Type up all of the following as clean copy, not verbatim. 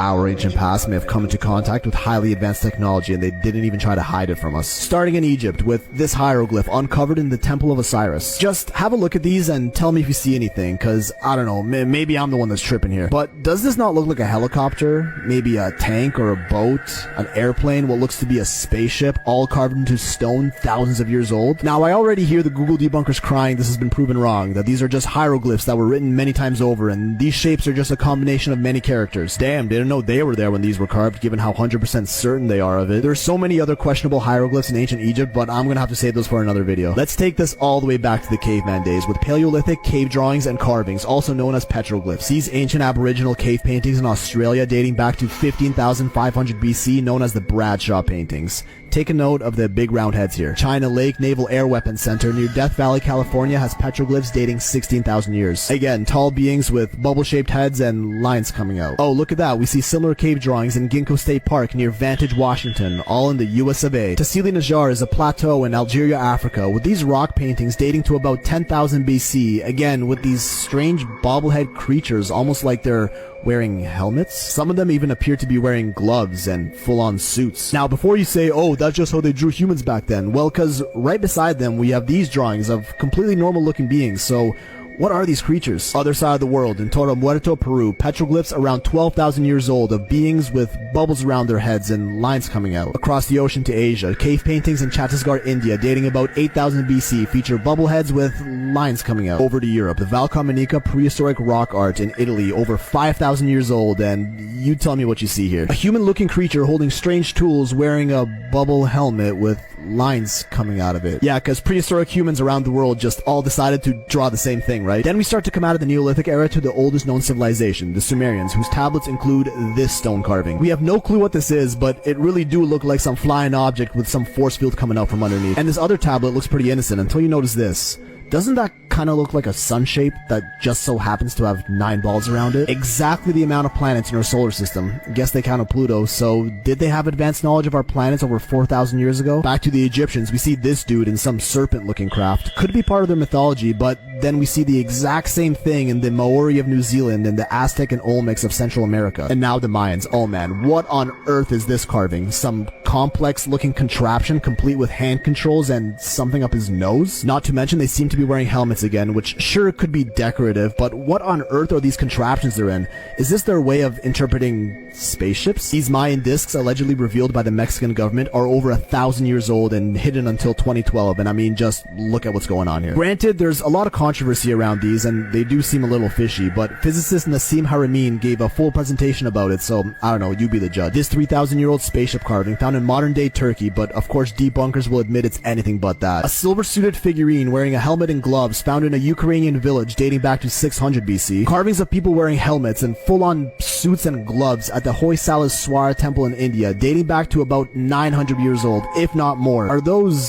our ancient past may have come into contact with highly advanced technology and they didn't even try to hide it from us. Starting in Egypt with this hieroglyph uncovered in the Temple of Osiris. Just have a look at these and tell me if you see anything, cause I don't know, maybe I'm the one that's tripping here. But does this not look like a helicopter? Maybe a tank or a boat? An airplane? What looks to be a spaceship, all carved into stone thousands of years old? Now I already hear the Google debunkers crying this has been proven wrong, that these are just hieroglyphs that were written many times over and these shapes are just a combination of many characters. Damn, they didn't know they were there when these were carved, given how 100% certain they are of it. There's so many other questionable hieroglyphs in ancient Egypt, but I'm gonna have to save those for another video. Let's take this all the way back to the caveman days with Paleolithic cave drawings and carvings, also known as petroglyphs. These ancient aboriginal cave paintings in Australia dating back to 15,500 BC, known as the Bradshaw paintings. Take a note of the big round heads here. China Lake Naval Air Weapons Center near Death Valley, California has petroglyphs dating 16,000 years. Again, tall beings with bubble-shaped heads and lines coming out. Oh, look at that. We see similar cave drawings in Ginkgo State Park near Vantage, Washington, all in the US of A. Tassili Najjar is a plateau in Algeria, Africa, with these rock paintings dating to about 10,000 BC, again, with these strange bobblehead creatures, almost like they're wearing helmets. Some of them even appear to be wearing gloves and full-on suits. Now, before you say, oh, that's just how they drew humans back then, well, cause right beside them we have these drawings of completely normal-looking beings, so what are these creatures? Other side of the world, in Toro Muerto, Peru, petroglyphs around 12,000 years old of beings with bubbles around their heads and lines coming out. Across the ocean to Asia, cave paintings in Chhattisgarh, India, dating about 8,000 BC, feature bubble heads with lines coming out. Over to Europe, the Val Camonica prehistoric rock art in Italy, over 5,000 years old, and you tell me what you see here. A human-looking creature holding strange tools, wearing a bubble helmet with lines coming out of it. Yeah, because prehistoric humans around the world just all decided to draw the same thing, right? Then we start to come out of the Neolithic era to the oldest known civilization, the Sumerians, whose tablets include this stone carving. We have no clue what this is, but it really do look like some flying object with some force field coming out from underneath. And this other tablet looks pretty innocent until you notice this. Doesn't that kind of look like a sun shape that just so happens to have 9 balls around it? Exactly the amount of planets in our solar system. Guess they counted Pluto, so did they have advanced knowledge of our planets over 4,000 years ago? Back to the Egyptians, we see this dude in some serpent-looking craft. Could be part of their mythology, but then we see the exact same thing in the Maori of New Zealand and the Aztec and Olmecs of Central America. And now the Mayans. Oh man, what on earth is this carving? Some complex-looking contraption complete with hand controls and something up his nose? Not to mention they seem to be wearing helmets again, which sure could be decorative, but what on earth are these contraptions they're in? Is this their way of interpreting spaceships? These Mayan discs, allegedly revealed by the Mexican government, are over 1,000 years old and hidden until 2012, and I mean, just look at what's going on here. Granted, there's a lot of controversy around these, and they do seem a little fishy, but physicist Nassim Haramein gave a full presentation about it, so I don't know, you be the judge. This 3,000-year-old spaceship carving found in modern-day Turkey, but of course debunkers will admit it's anything but that. A silver-suited figurine wearing a helmet and gloves found in a Ukrainian village dating back to 600 BC. Carvings of people wearing helmets and full-on suits and gloves at the Hoysalaswara temple in India, dating back to about 900 years old, if not more. Are those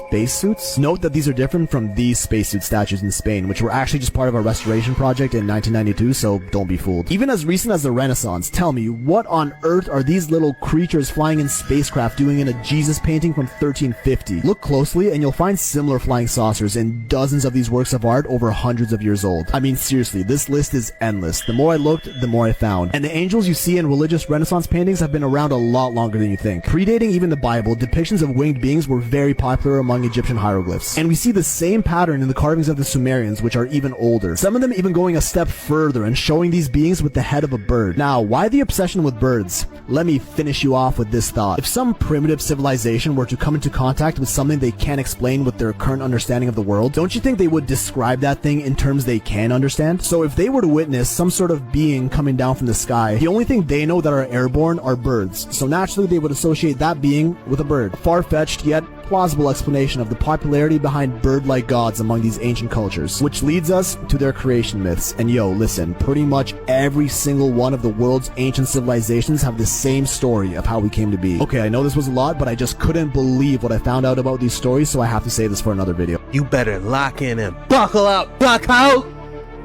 spacesuits? Note that these are different from these spacesuit statues in Spain, which were actually just part of a restoration project in 1992, so don't be fooled. Even as recent as the Renaissance, tell me, what on earth are these little creatures flying in spacecraft doing in a Jesus painting from 1350? Look closely and you'll find similar flying saucers in dozens of these works of art over hundreds of years old. I mean, seriously, this list is endless. The more I looked, the more I found. And the angels you see in religious Renaissance paintings have been around a lot longer than you think. Predating even the Bible, depictions of winged beings were very popular among Egyptian hieroglyphs. And we see the same pattern in the carvings of the Sumerians, which are even older. Some of them even going a step further and showing these beings with the head of a bird. Now, why the obsession with birds? Let me finish you off with this thought. If some primitive civilization were to come into contact with something they can't explain with their current understanding of the world, don't you think they would describe that thing in terms they can understand? So if they were to witness some sort of being coming down from the sky, the only thing they know that are airborne are birds. So naturally they would associate that being with a bird. Far-fetched yet plausible explanation of the popularity behind bird-like gods among these ancient cultures, which leads us to their creation myths. And yo, listen, pretty much every single one of the world's ancient civilizations have the same story of how we came to be. Okay, I know this was a lot, but I just couldn't believe what I found out about these stories, so I have to say this for another video. You better lock in and buckle up, bucko,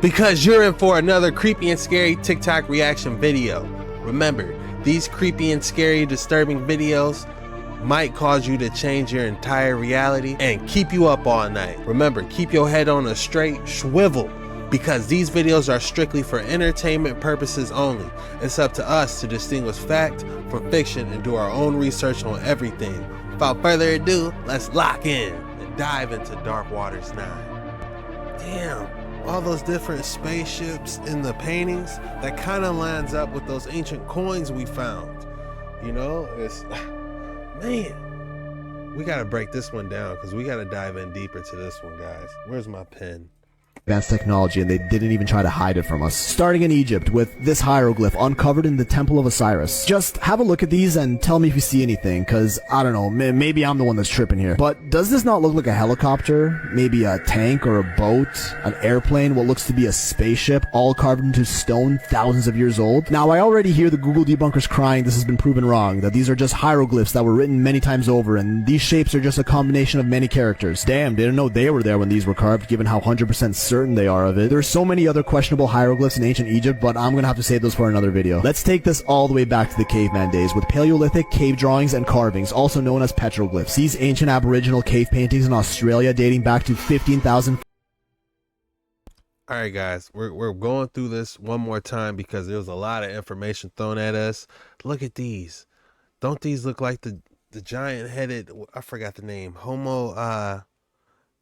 because you're in for another creepy and scary TikTok reaction video. Remember, these creepy and scary disturbing videos might cause you to change your entire reality and keep you up all night. Remember, keep your head on a straight swivel because these videos are strictly for entertainment purposes only. It's up to us to distinguish fact from fiction and do our own research on everything. Without further ado, let's lock in and dive into Dark Waters 9. Damn, all those different spaceships in the paintings, that kind of lines up with those ancient coins we found. You know, it's, man, we got to break this one down because we got to dive in deeper to this one, guys. Where's my pen? Advanced technology, and they didn't even try to hide it from us. Starting in Egypt with this hieroglyph uncovered in the Temple of Osiris. Just have a look at these and tell me if you see anything, cause I don't know, maybe I'm the one that's tripping here. But does this not look like a helicopter? Maybe a tank or a boat? An airplane? What looks to be a spaceship, all carved into stone, thousands of years old? Now, I already hear the Google debunkers crying this has been proven wrong, that these are just hieroglyphs that were written many times over, and these shapes are just a combination of many characters. Damn, didn't know they were there when these were carved, given how 100% certain they are of it. There's so many other questionable hieroglyphs in ancient Egypt, but I'm gonna have to save those for another video. Let's take this all the way back to the caveman days with Paleolithic cave drawings and carvings, also known as petroglyphs. These ancient aboriginal cave paintings in Australia dating back to 15,000. Alright guys, we're going through this one more time because there was a lot of information thrown at us. Look at these. Don't these look like the giant headed, I forgot the name, Homo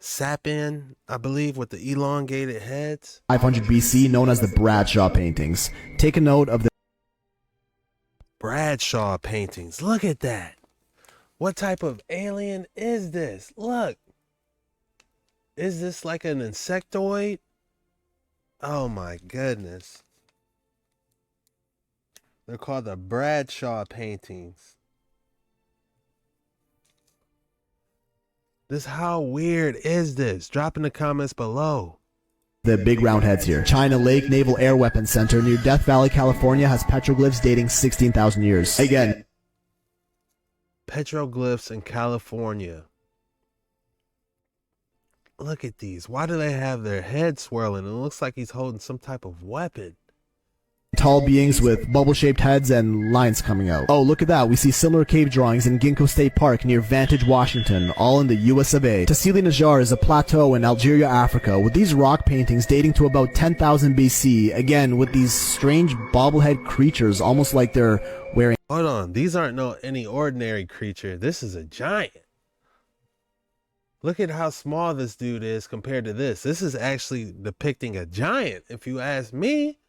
sapien, I believe, with the elongated heads? 500 BC, known as the Bradshaw paintings. Take a note of the Bradshaw paintings. Look at that. What type of alien is this? Look. Is this like an insectoid? Oh my goodness. They're called the Bradshaw paintings. How weird is this? Drop in the comments below. The big round heads here. China Lake Naval Air Weapons Center near Death Valley, California has petroglyphs dating 16,000 years. Again, petroglyphs in California. Look at these. Why do they have their head swirling? It looks like he's holding some type of weapon. Tall beings with bubble-shaped heads and lines coming out. Oh, look at that. We see similar cave drawings in Ginkgo State Park near Vantage, Washington, all in the US of A. Tassili Najjar is a plateau in Algeria, Africa, with these rock paintings dating to about 10,000 BC, again, with these strange bobblehead creatures, almost like they're wearing... Hold on. These aren't any ordinary creature. This is a giant. Look at how small this dude is compared to this. This is actually depicting a giant, if you ask me.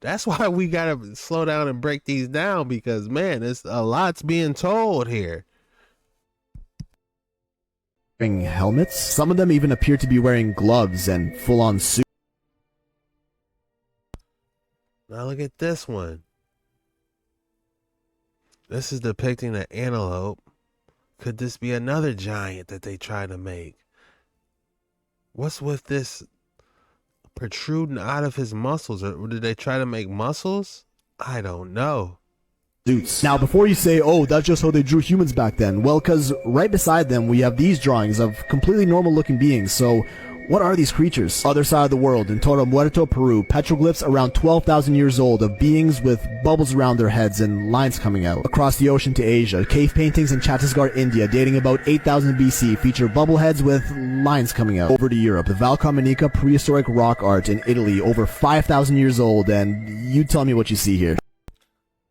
That's why we gotta slow down and break these down, because man, it's a lot's being told here. Wearing helmets? Some of them even appear to be wearing gloves and full-on suits. Now look at this one. This is depicting an antelope. Could this be another giant that they try to make? What's with this protruding out of his muscles? Or did they try to make muscles? I don't know. Suits. Now, before you say, oh, that's just how they drew humans back then, well, because right beside them we have these drawings of completely normal looking beings. So what are these creatures? Other side of the world, in Torre Muerto, Peru, petroglyphs around 12,000 years old of beings with bubbles around their heads and lines coming out. Across the ocean to Asia, cave paintings in Chhattisgarh, India, dating about 8,000 BC, feature bubble heads with lines coming out. Over to Europe, the Valcamonica prehistoric rock art in Italy, over 5,000 years old, and you tell me what you see here.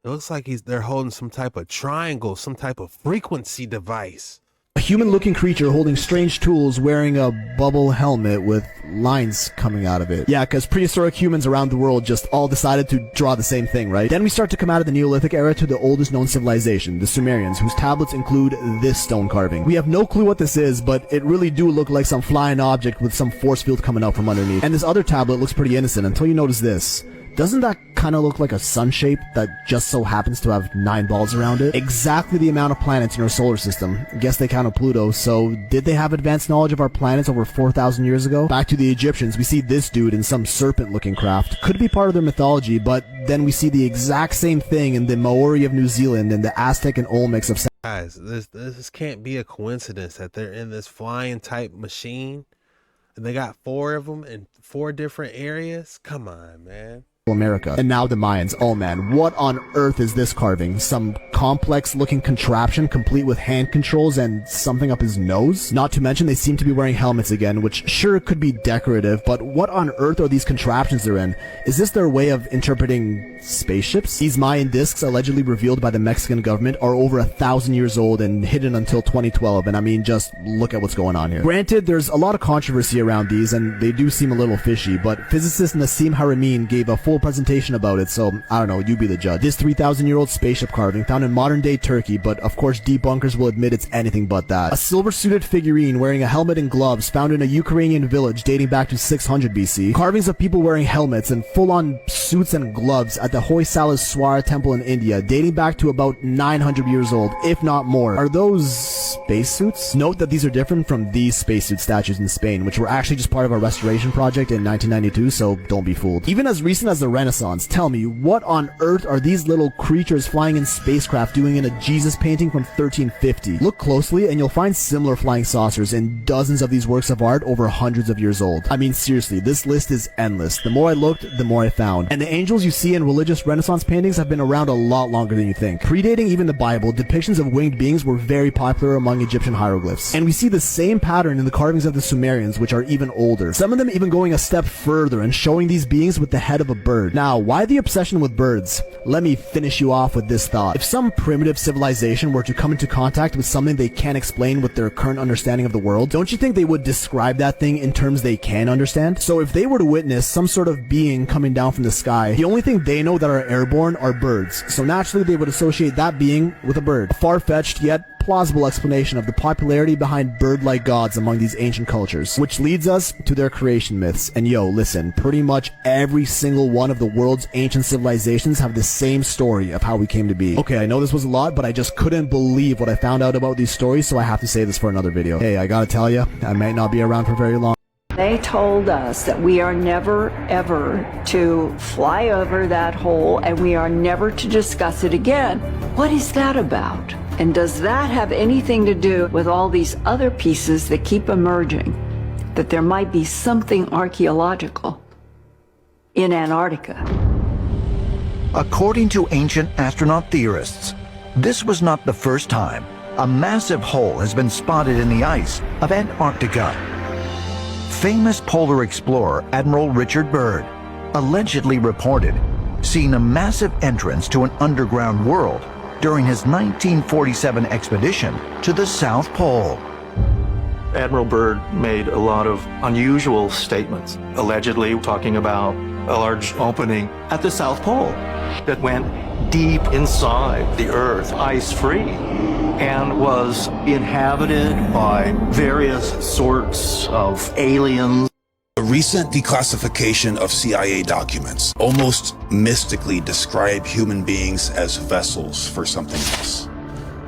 It looks like they're holding some type of triangle, some type of frequency device. A human-looking creature holding strange tools, wearing a bubble helmet with lines coming out of it. Yeah, because prehistoric humans around the world just all decided to draw the same thing, right? Then we start to come out of the Neolithic era to the oldest known civilization, the Sumerians, whose tablets include this stone carving. We have no clue what this is, but it really do look like some flying object with some force field coming out from underneath. And this other tablet looks pretty innocent until you notice this. Doesn't that kind of look like a sun shape that just so happens to have 9 balls around it? Exactly the amount of planets in our solar system. Guess they counted Pluto, so did they have advanced knowledge of our planets over 4,000 years ago? Back to the Egyptians, we see this dude in some serpent-looking craft. Could be part of their mythology, but then we see the exact same thing in the Maori of New Zealand and the Aztec and Olmecs of... Guys, this can't be a coincidence that they're in this flying type machine, and they got 4 of them in 4 different areas. Come on, man. America. And now the Mayans. Oh man, what on earth is this carving? Some complex looking contraption complete with hand controls and something up his nose? Not to mention they seem to be wearing helmets again, which sure could be decorative, but what on earth are these contraptions they're in? Is this their way of interpreting spaceships? These Mayan discs, allegedly revealed by the Mexican government, are over 1,000 years old and hidden until 2012, and I mean, just look at what's going on here. Granted, there's a lot of controversy around these, and they do seem a little fishy, but physicist Nassim Haramein gave a full presentation about it, so I don't know, you be the judge. This 3,000-year-old spaceship carving found in modern-day Turkey, but of course debunkers will admit it's anything but that. A silver-suited figurine wearing a helmet and gloves found in a Ukrainian village dating back to 600 BC. Carvings of people wearing helmets and full-on suits and gloves at the Hoysalaswara temple in India dating back to about 900 years old, if not more. Are those spacesuits? Note that these are different from these spacesuit statues in Spain, which were actually just part of a restoration project in 1992, so don't be fooled. Even as recent as the Renaissance, tell me, what on earth are these little creatures flying in spacecraft doing in a Jesus painting from 1350? Look closely and you'll find similar flying saucers in dozens of these works of art over hundreds of years old. I mean, seriously, this list is endless. The more I looked, the more I found. And the angels you see in religious Renaissance paintings have been around a lot longer than you think. Predating even the Bible, depictions of winged beings were very popular among Egyptian hieroglyphs. And we see the same pattern in the carvings of the Sumerians, which are even older. Some of them even going a step further and showing these beings with the head of a bird. Now, why the obsession with birds? Let me finish you off with this thought. If some primitive civilization were to come into contact with something they can't explain with their current understanding of the world, don't you think they would describe that thing in terms they can understand? So if they were to witness some sort of being coming down from the sky, the only thing they know that are airborne are birds. So naturally they would associate that being with a bird. A far-fetched yet plausible explanation of the popularity behind bird-like gods among these ancient cultures, which leads us to their creation myths. And yo, listen, pretty much every single one of the world's ancient civilizations have the same story of how we came to be. Okay, I know this was a lot, but I just couldn't believe what I found out about these stories, so I have to say this for another video. Hey, I gotta tell you, I might not be around for very long. They told us that we are never, ever to fly over that hole and we are never to discuss it again. What is that about? And does that have anything to do with all these other pieces that keep emerging? That there might be something archaeological in Antarctica? According to ancient astronaut theorists, this was not the first time a massive hole has been spotted in the ice of Antarctica. Famous polar explorer Admiral Richard Byrd allegedly reported seeing a massive entrance to an underground world during his 1947 expedition to the South Pole. Admiral Byrd made a lot of unusual statements, allegedly talking about a large opening at the South Pole that went deep inside the Earth, ice-free, and was inhabited by various sorts of aliens. A recent declassification of CIA documents almost mystically describe human beings as vessels for something else.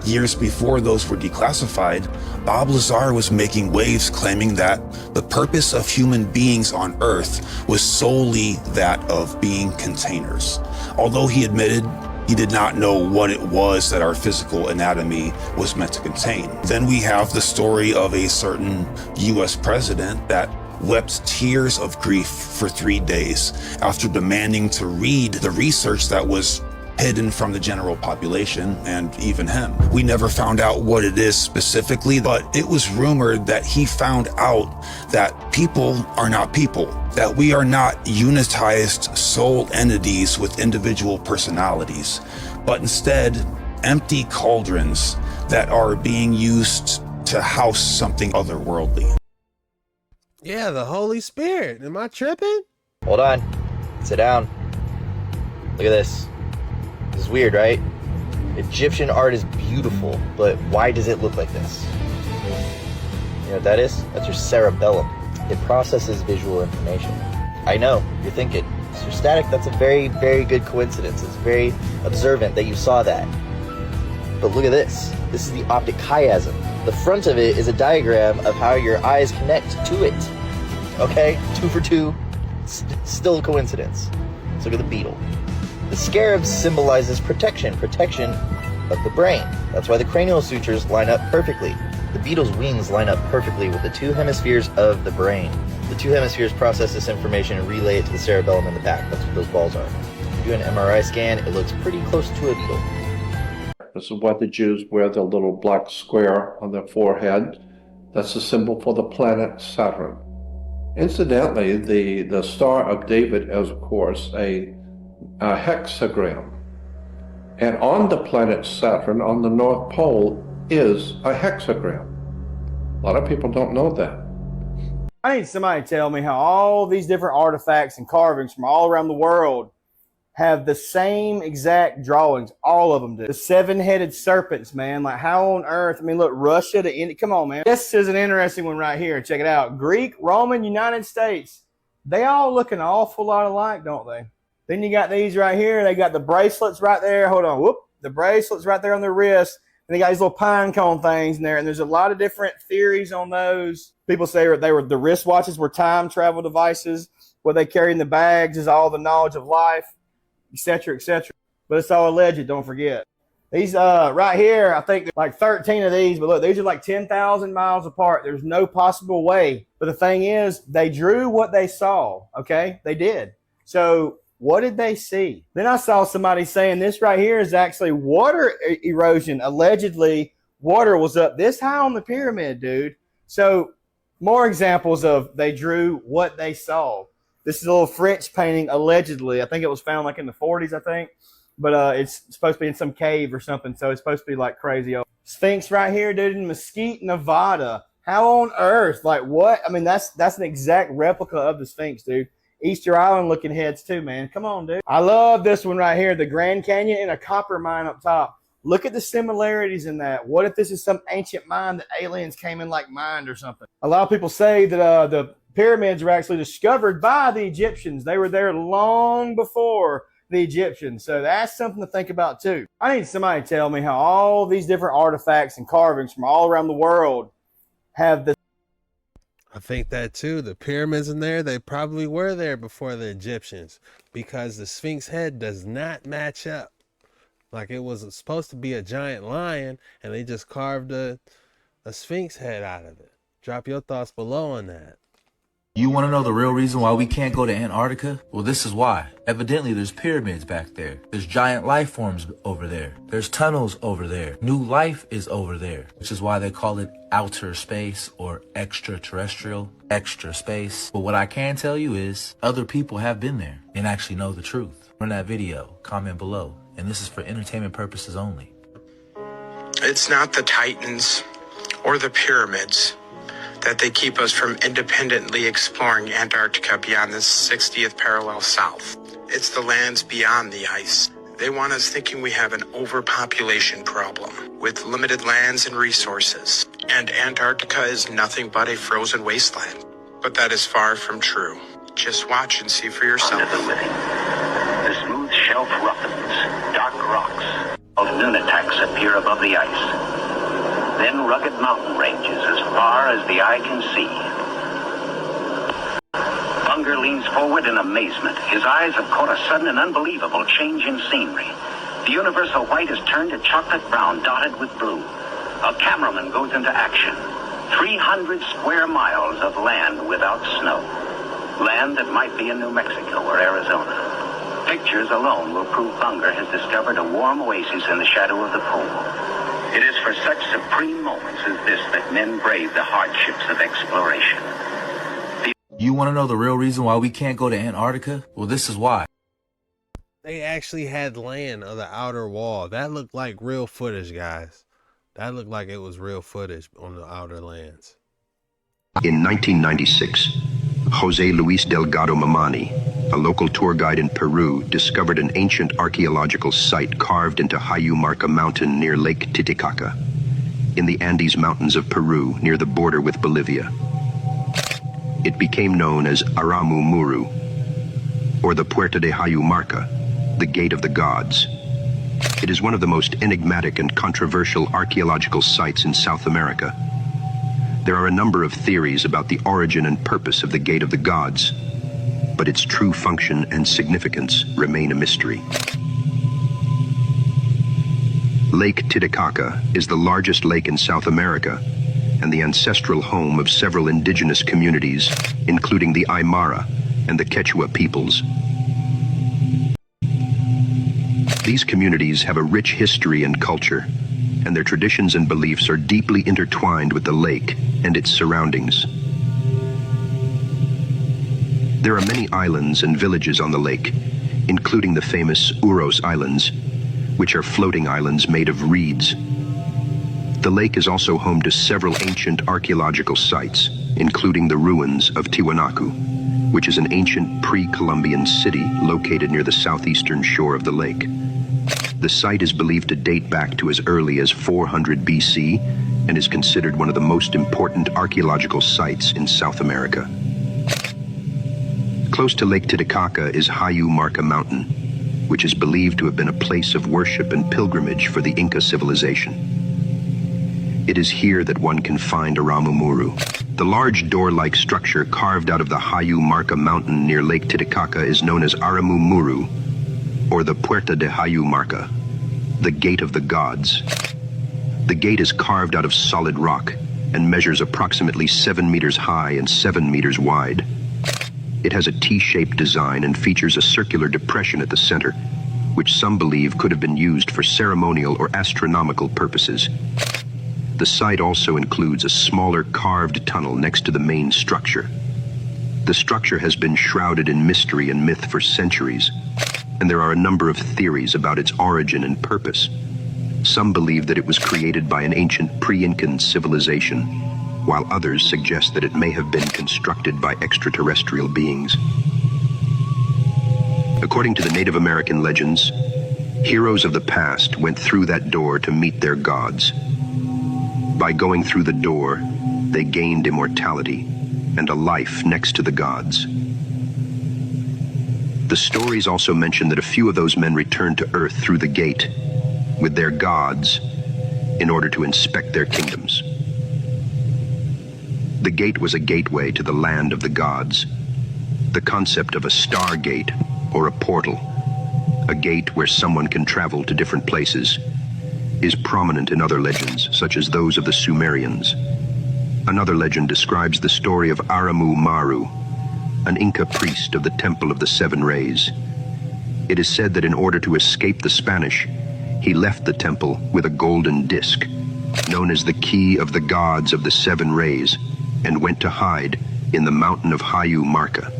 Years before those were declassified, Bob Lazar was making waves claiming that the purpose of human beings on Earth was solely that of being containers. Although he admitted he did not know what it was that our physical anatomy was meant to contain. Then we have the story of a certain US president that wept tears of grief for 3 days after demanding to read the research that was hidden from the general population and even him. We never found out what it is specifically, but it was rumored that he found out that people are not people, that we are not unitized soul entities with individual personalities, but instead empty cauldrons that are being used to house something otherworldly. Yeah, the Holy Spirit. Am I tripping? Hold on. Sit down. Look at this. This is weird, right? Egyptian art is beautiful, but why does it look like this? You know what that is? That's your cerebellum. It processes visual information. I know, you're thinking, Mr. Static, that's a very, very good coincidence. It's very observant that you saw that. But look at this. This is the optic chiasm. The front of it is a diagram of how your eyes connect to it. Okay? 2 for 2. Still a coincidence. Let's look at the beetle. The scarab symbolizes protection of the brain. That's why the cranial sutures line up perfectly. The beetle's wings line up perfectly with the 2 hemispheres of the brain. The two hemispheres process this information and relay it to the cerebellum in the back. That's what those balls are. If you do an MRI scan, it looks pretty close to a beetle. This is why the Jews wear the little black square on their forehead. That's the symbol for the planet Saturn. Incidentally, the Star of David is, of course, a hexagram. And on the planet Saturn, on the North Pole, is a hexagram. A lot of people don't know that. I need somebody to tell me how all these different artifacts and carvings from all around the world have the same exact drawings. All of them do. The seven-headed serpents, man. Like, how on earth? I mean, look, Russia to India. Come on, man. This is an interesting one right here. Check it out. Greek, Roman, United States. They all look an awful lot alike, don't they? Then you got these right here. They got the bracelets right there. Hold on. Whoop. The bracelets right there on their wrists. And they got these little pine cone things in there. And there's a lot of different theories on those. People say the wristwatches were time travel devices. What they carry in the bags is all the knowledge of life, etc., etc. But it's all alleged, don't forget. These right here, I think there's like 13 of these, but look, these are like 10,000 miles apart. There's no possible way. But the thing is, they drew what they saw, okay? They did. So what did they see? Then I saw somebody saying this right here is actually water erosion. Allegedly, water was up this high on the pyramid, dude. So more examples of they drew what they saw. This is a little French painting, allegedly. I think it was found like in the 40s, I think. But it's supposed to be in some cave or something, so it's supposed to be like crazy. Sphinx right here, dude, in Mesquite, Nevada. How on earth? Like what? I mean, that's an exact replica of the Sphinx, dude. Easter Island looking heads too, man. Come on, dude. I love this one right here, the Grand Canyon and a copper mine up top. Look at the similarities in that. What if this is some ancient mine that aliens came in like mined or something? A lot of people say that the pyramids were actually discovered by the Egyptians. They were there long before the Egyptians. So that's something to think about too. I need somebody to tell me how all these different artifacts and carvings from all around the world have the I think that too. The pyramids in there, they probably were there before the Egyptians, because the Sphinx head does not match up. Like, it was supposed to be a giant lion, and they just carved a Sphinx head out of it. Drop your thoughts below on that. You want to know the real reason why we can't go to Antarctica? Well, this is why. Evidently, there's pyramids back there. There's giant life forms over there. There's tunnels over there. New life is over there, which is why they call it outer space or extraterrestrial, extra space. But what I can tell you is other people have been there and actually know the truth. In that video, comment below. And this is for entertainment purposes only. It's not the Titans or the pyramids that they keep us from independently exploring Antarctica beyond the 60th parallel south. It's the lands beyond the ice. They want us thinking we have an overpopulation problem with limited lands and resources, and Antarctica is nothing but a frozen wasteland. But that is far from true. Just watch and see for yourself. Under the living, the smooth shelf roughens, dark rocks of nunataks appear above the ice. Then rugged mountain ranges as far as the eye can see. Bunger leans forward in amazement. His eyes have caught a sudden and unbelievable change in scenery. The universal white has turned to chocolate brown, dotted with blue. A cameraman goes into action. 300 square miles of land without snow. Land that might be in New Mexico or Arizona. Pictures alone will prove Bunger has discovered a warm oasis in the shadow of the pole. It is for such supreme moments as this that men brave the hardships of exploration. You want to know the real reason why we can't go to Antarctica? Well, this is why. They actually had land on the outer wall. That looked like real footage, guys. That looked like it was real footage on the outer lands. In 1996, Jose Luis Delgado Mamani, a local tour guide in Peru, discovered an ancient archaeological site carved into Hayumarca Mountain near Lake Titicaca, in the Andes Mountains of Peru near the border with Bolivia. It became known as Aramu Muru, or the Puerta de Hayumarca, the Gate of the Gods. It is one of the most enigmatic and controversial archaeological sites in South America. There are a number of theories about the origin and purpose of the Gate of the Gods, but its true function and significance remain a mystery. Lake Titicaca is the largest lake in South America and the ancestral home of several indigenous communities, including the Aymara and the Quechua peoples. These communities have a rich history and culture, and their traditions and beliefs are deeply intertwined with the lake and its surroundings. There are many islands and villages on the lake, including the famous Uros Islands, which are floating islands made of reeds. The lake is also home to several ancient archaeological sites, including the ruins of Tiwanaku, which is an ancient pre-Columbian city located near the southeastern shore of the lake. The site is believed to date back to as early as 400 BC and is considered one of the most important archaeological sites in South America. Close to Lake Titicaca is Hayu Marca Mountain, which is believed to have been a place of worship and pilgrimage for the Inca civilization. It is here that one can find Aramumuru. The large door-like structure carved out of the Hayu Marca Mountain near Lake Titicaca is known as Aramumuru, or the Puerta de Hayu Marca, the Gate of the Gods. The gate is carved out of solid rock and measures approximately 7 meters high and 7 meters wide. It has a T-shaped design and features a circular depression at the center, which some believe could have been used for ceremonial or astronomical purposes. The site also includes a smaller carved tunnel next to the main structure. The structure has been shrouded in mystery and myth for centuries, and there are a number of theories about its origin and purpose. Some believe that it was created by an ancient pre-Incan civilization, while others suggest that it may have been constructed by extraterrestrial beings. According to the Native American legends, heroes of the past went through that door to meet their gods. By going through the door, they gained immortality and a life next to the gods. The stories also mention that a few of those men returned to Earth through the gate with their gods in order to inspect their kingdoms. The gate was a gateway to the land of the gods. The concept of a stargate, or a portal, a gate where someone can travel to different places, is prominent in other legends, such as those of the Sumerians. Another legend describes the story of Aramu Maru, an Inca priest of the Temple of the Seven Rays. It is said that in order to escape the Spanish, he left the temple with a golden disc, known as the Key of the Gods of the Seven Rays, and went to hide in the mountain of Hayu Marca.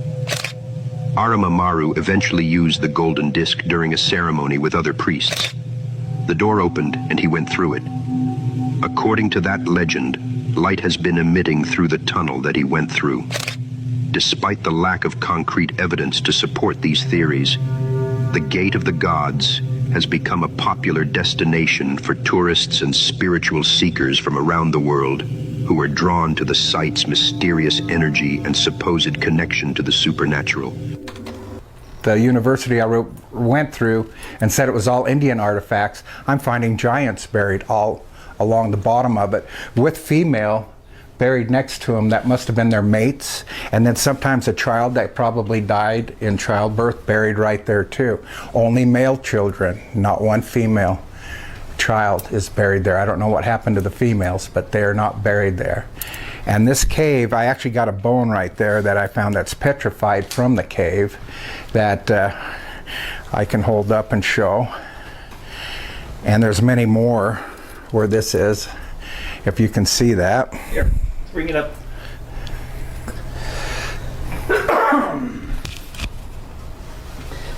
Arama Maru eventually used the golden disc during a ceremony with other priests. The door opened and he went through it. According to that legend, light has been emitting through the tunnel that he went through. Despite the lack of concrete evidence to support these theories, the Gate of the Gods has become a popular destination for tourists and spiritual seekers from around the world who are drawn to the site's mysterious energy and supposed connection to the supernatural. The university I went through and said it was all Indian artifacts. I'm finding giants buried all along the bottom of it with female buried next to them. That must have been their mates, and then sometimes a child that probably died in childbirth buried right there too. Only male children, not one female child is buried there. I don't know what happened to the females, but they're not buried there. And this cave, I actually got a bone right there that I found that's petrified from the cave that I can hold up and show. And there's many more where this is, if you can see that. Here, bring it up.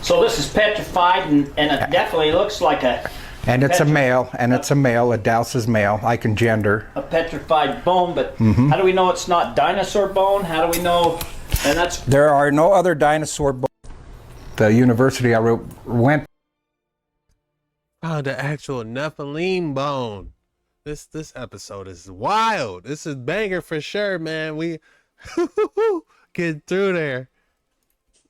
So this is petrified, and it definitely looks like a... And it's a male, a Dowse's male. I can gender. A petrified bone, but how do we know it's not dinosaur bone? How do we know? And that's... There are no other dinosaur bones. The university I went... Found an actual Nephilim bone. This episode is wild. This is banger for sure, man. We get through there.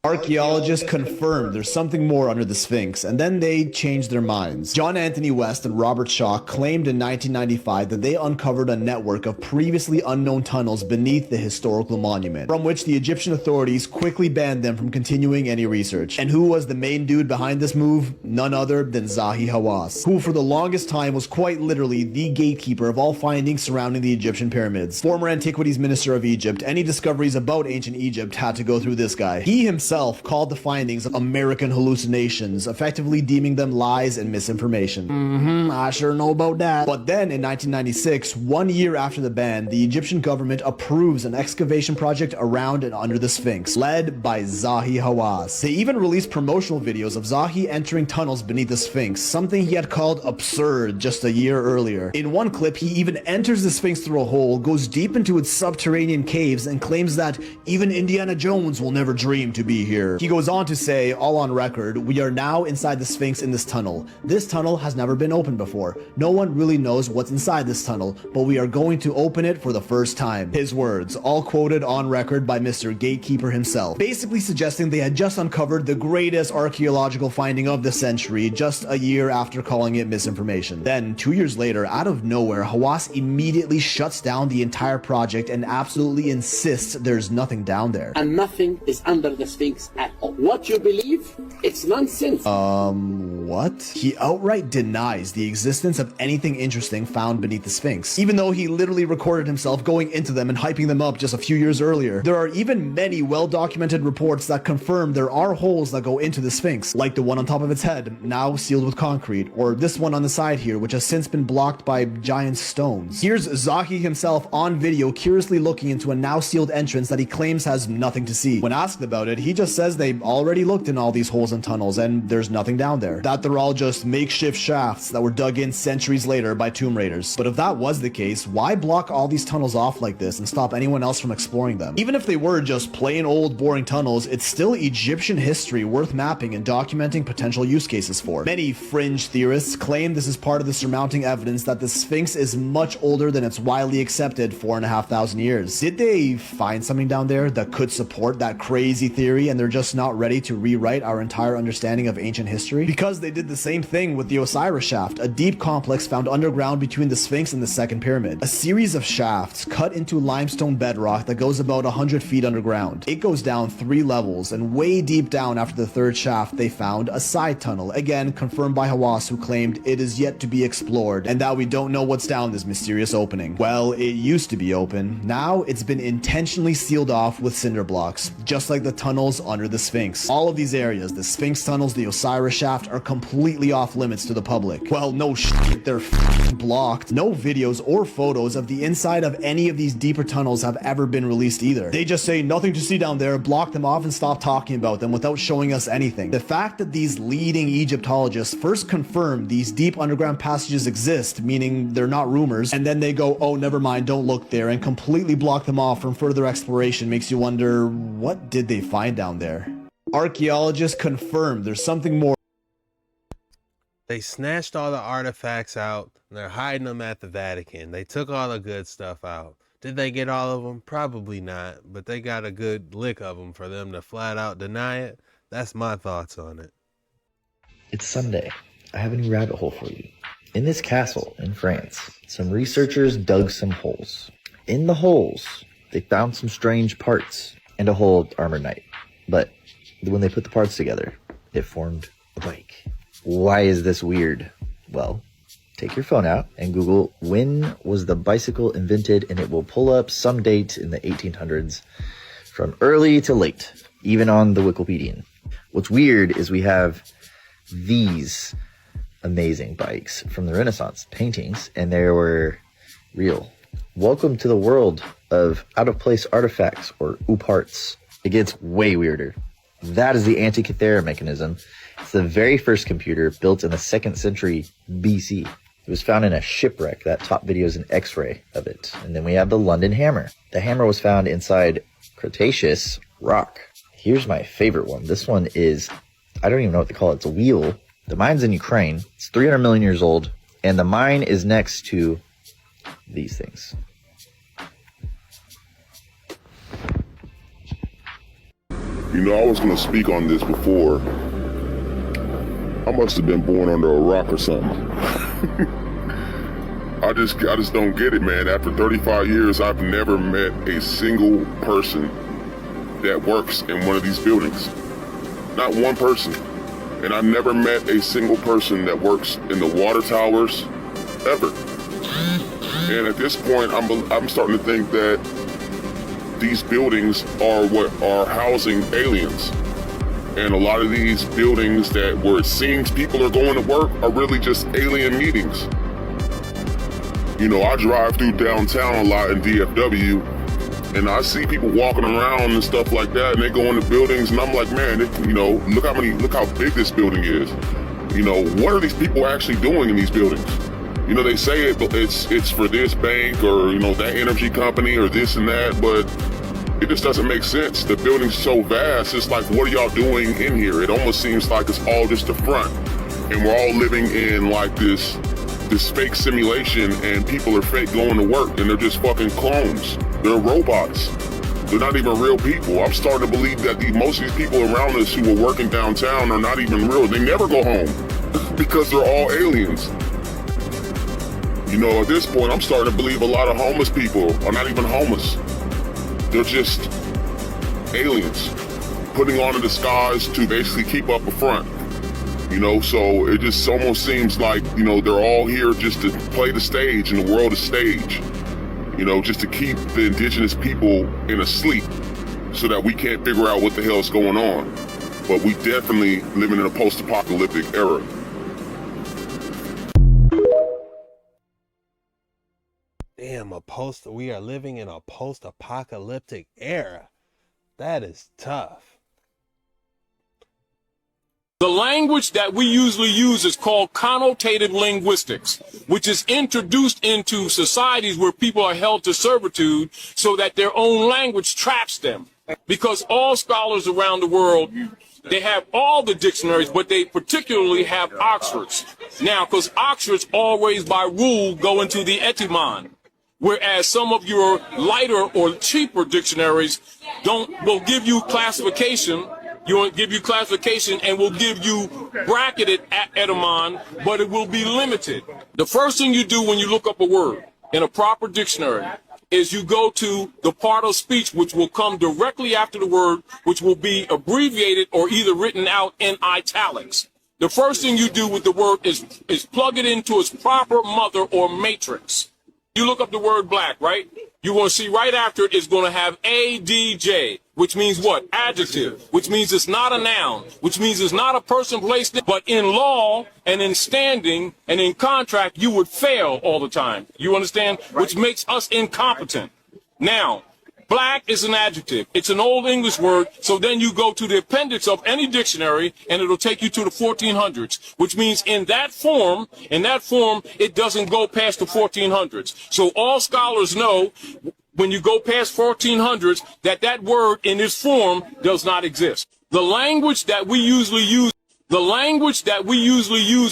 Archaeologists confirmed there's something more under the Sphinx, and then they changed their minds. John Anthony West and Robert Shaw claimed in 1995 that they uncovered a network of previously unknown tunnels beneath the historical monument, from which the Egyptian authorities quickly banned them from continuing any research. And who was the main dude behind this move? None other than Zahi Hawass, who for the longest time was quite literally the gatekeeper of all findings surrounding the Egyptian pyramids. Former Antiquities Minister of Egypt, any discoveries about ancient Egypt had to go through this guy. He himself called the findings of American hallucinations, effectively deeming them lies and misinformation. I sure know about that. But then in 1996, 1 year after the ban, the Egyptian government approves an excavation project around and under the Sphinx, led by Zahi Hawass. They even released promotional videos of Zahi entering tunnels beneath the Sphinx, something he had called absurd just a year earlier. In one clip, he even enters the Sphinx through a hole, goes deep into its subterranean caves, and claims that even Indiana Jones will never dream to be here. He goes on to say, all on record, "We are now inside the Sphinx in this tunnel. This tunnel has never been opened before. No one really knows what's inside this tunnel, but we are going to open it for the first time." His words, all quoted on record by Mr. Gatekeeper himself, basically suggesting they had just uncovered the greatest archaeological finding of the century just a year after calling it misinformation. Then, 2 years later, out of nowhere, Hawass immediately shuts down the entire project and absolutely insists there's nothing down there. And nothing is under the Sphinx at all. What you believe, it's nonsense. What? He outright denies the existence of anything interesting found beneath the Sphinx, even though he literally recorded himself going into them and hyping them up just a few years earlier. There are even many well-documented reports that confirm there are holes that go into the Sphinx, like the one on top of its head, now sealed with concrete, or this one on the side here, which has since been blocked by giant stones. Here's Zahi himself on video curiously looking into a now sealed entrance that he claims has nothing to see. When asked about it, he just says they already looked in all these holes and tunnels and there's nothing down there. That they're all just makeshift shafts that were dug in centuries later by tomb raiders. But if that was the case, why block all these tunnels off like this and stop anyone else from exploring them? Even if they were just plain old boring tunnels, it's still Egyptian history worth mapping and documenting potential use cases for. Many fringe theorists claim this is part of the surmounting evidence that the Sphinx is much older than it's widely accepted 4,500 years. Did they find something down there that could support that crazy theory and they're just not ready to rewrite our entire understanding of ancient history? Because they did the same thing with the Osiris shaft, a deep complex found underground between the Sphinx and the second pyramid. A series of shafts cut into limestone bedrock that goes about 100 feet underground. It goes down 3 levels, and way deep down after the third shaft they found a side tunnel, again confirmed by Hawass, who claimed it is yet to be explored and that we don't know what's down this mysterious opening. Well, it used to be open. Now it's been intentionally sealed off with cinder blocks, just like the tunnels under the Sphinx. All of these areas, the Sphinx tunnels, the Osiris shaft, are completely off limits to the public. Well, no shit, they're blocked. No videos or photos of the inside of any of these deeper tunnels have ever been released either. They just say nothing to see down there, block them off, and stop talking about them without showing us anything. The fact that these leading Egyptologists first confirm these deep underground passages exist, meaning they're not rumors, and then they go, oh, never mind, don't look there, and completely block them off from further exploration, makes you wonder, what did they find down there? Archaeologists confirm there's something more. They snatched all the artifacts out and they're hiding them at the Vatican. They took all the good stuff out. Did they get all of them? Probably not, but they got a good lick of them for them to flat out deny it. That's my thoughts on it. It's Sunday. I have a new rabbit hole for you. In this castle in France, some researchers dug some holes. In the holes, they found some strange parts and a whole armored knight. But when they put the parts together, it formed a bike. Why is this weird? Well, take your phone out and Google when was the bicycle invented, and it will pull up some date in the 1800s from early to late, even on the Wikipedian. What's weird is we have these amazing bikes from the Renaissance paintings, and they were real. Welcome to the world of out-of-place artifacts, or OOParts. It gets way weirder. That is the Antikythera mechanism. It's the very first computer built in the 2nd century BC. It was found in a shipwreck. That top video is an X-ray of it. And then we have the London hammer. The hammer was found inside Cretaceous rock. Here's my favorite one. This one is, I don't even know what to call it. It's a wheel. The mine's in Ukraine. It's 300 million years old. And the mine is next to these things. You know, I was going to speak on this before. I must have been born under a rock or something. I just don't get it, man. After 35 years, I've never met a single person that works in one of these buildings. Not one person. And I've never met a single person that works in the water towers, ever. And at this point, I'm starting to think that these buildings are what are housing aliens. And a lot of these buildings where it seems people are going to work are really just alien meetings. You know, I drive through downtown a lot in DFW, and I see people walking around and stuff like that, and they go into buildings, and I'm like, man, look how big this building is. You know, what are these people actually doing in these buildings? You know, they say it's for this bank or, you know, that energy company or this and that, but it just doesn't make sense. The building's so vast, it's like, what are y'all doing in here? It almost seems like it's all just a front, and we're all living in like this fake simulation, and people are fake going to work, and they're just fucking clones. They're robots. They're not even real people. I'm starting to believe that most of these people around us who are working downtown are not even real. They never go home because they're all aliens. You know, at this point, I'm starting to believe a lot of homeless people are not even homeless. They're just aliens putting on a disguise to basically keep up a front. You know, so it just almost seems like, you know, they're all here just to play the stage, and the world is stage. You know, just to keep the indigenous people in a sleep so that we can't figure out what the hell is going on. But we definitely living in a post-apocalyptic era. Damn, we are living in a post-apocalyptic era. That is tough. The language that we usually use is called connotative linguistics, which is introduced into societies where people are held to servitude so that their own language traps them. Because all scholars around the world, they have all the dictionaries, but they particularly have Oxfords. Now, because Oxfords always by rule go into the etymon, whereas some of your lighter or cheaper dictionaries will give you classification. You'll give you classification and will give you bracketed etymon, but it will be limited. The first thing you do when you look up a word in a proper dictionary is you go to the part of speech which will come directly after the word, which will be abbreviated or either written out in italics. The first thing you do with the word is plug it into its proper mother or matrix. You look up the word black, right? You're going to see right after it is going to have ADJ, which means what? Adjective, which means it's not a noun, which means it's not a person, place, but in law and in standing and in contract, you would fail all the time. You understand? Right. Which makes us incompetent. Now, black is an adjective. It's an old English word. So then you go to the appendix of any dictionary and it'll take you to the 1400s, which means in that form, it doesn't go past the 1400s. So all scholars know when you go past 1400s that word in this form does not exist. The language that we usually use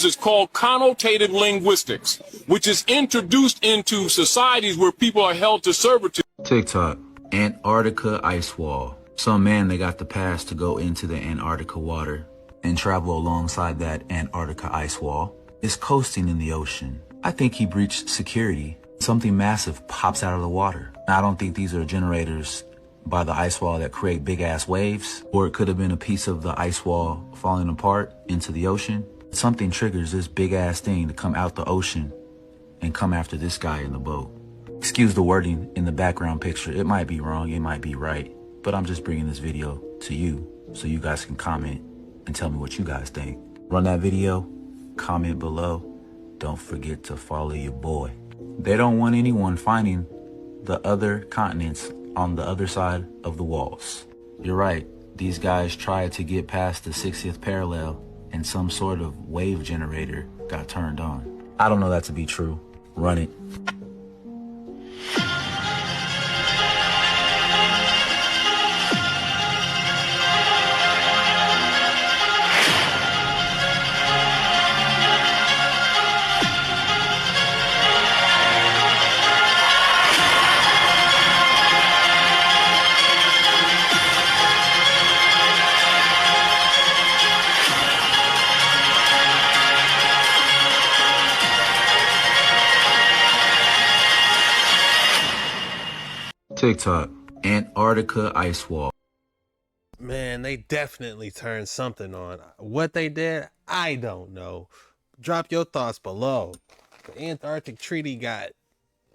is called connotative linguistics, which is introduced into societies where people are held to servitude. TikTok. Antarctica ice wall. Some man that got the pass to go into the Antarctica water and travel alongside that Antarctica ice wall is coasting in the ocean. I think he breached security. Something massive pops out of the water. Now, I don't think these are generators by the ice wall that create big ass waves, or it could have been a piece of the ice wall falling apart into the ocean. Something triggers this big ass thing to come out the ocean and come after this guy in the boat. Excuse the wording in the background picture. It might be wrong, it might be right, but I'm just bringing this video to you so you guys can comment and tell me what you guys think. Run that video, comment below. Don't forget to follow your boy. They don't want anyone finding the other continents on the other side of the walls. You're right, these guys tried to get past the 60th parallel and some sort of wave generator got turned on. I don't know that to be true. Run it. TikTok, Antarctica ice wall. Man, they definitely turned something on. What they did, I don't know. Drop your thoughts below. The Antarctic Treaty got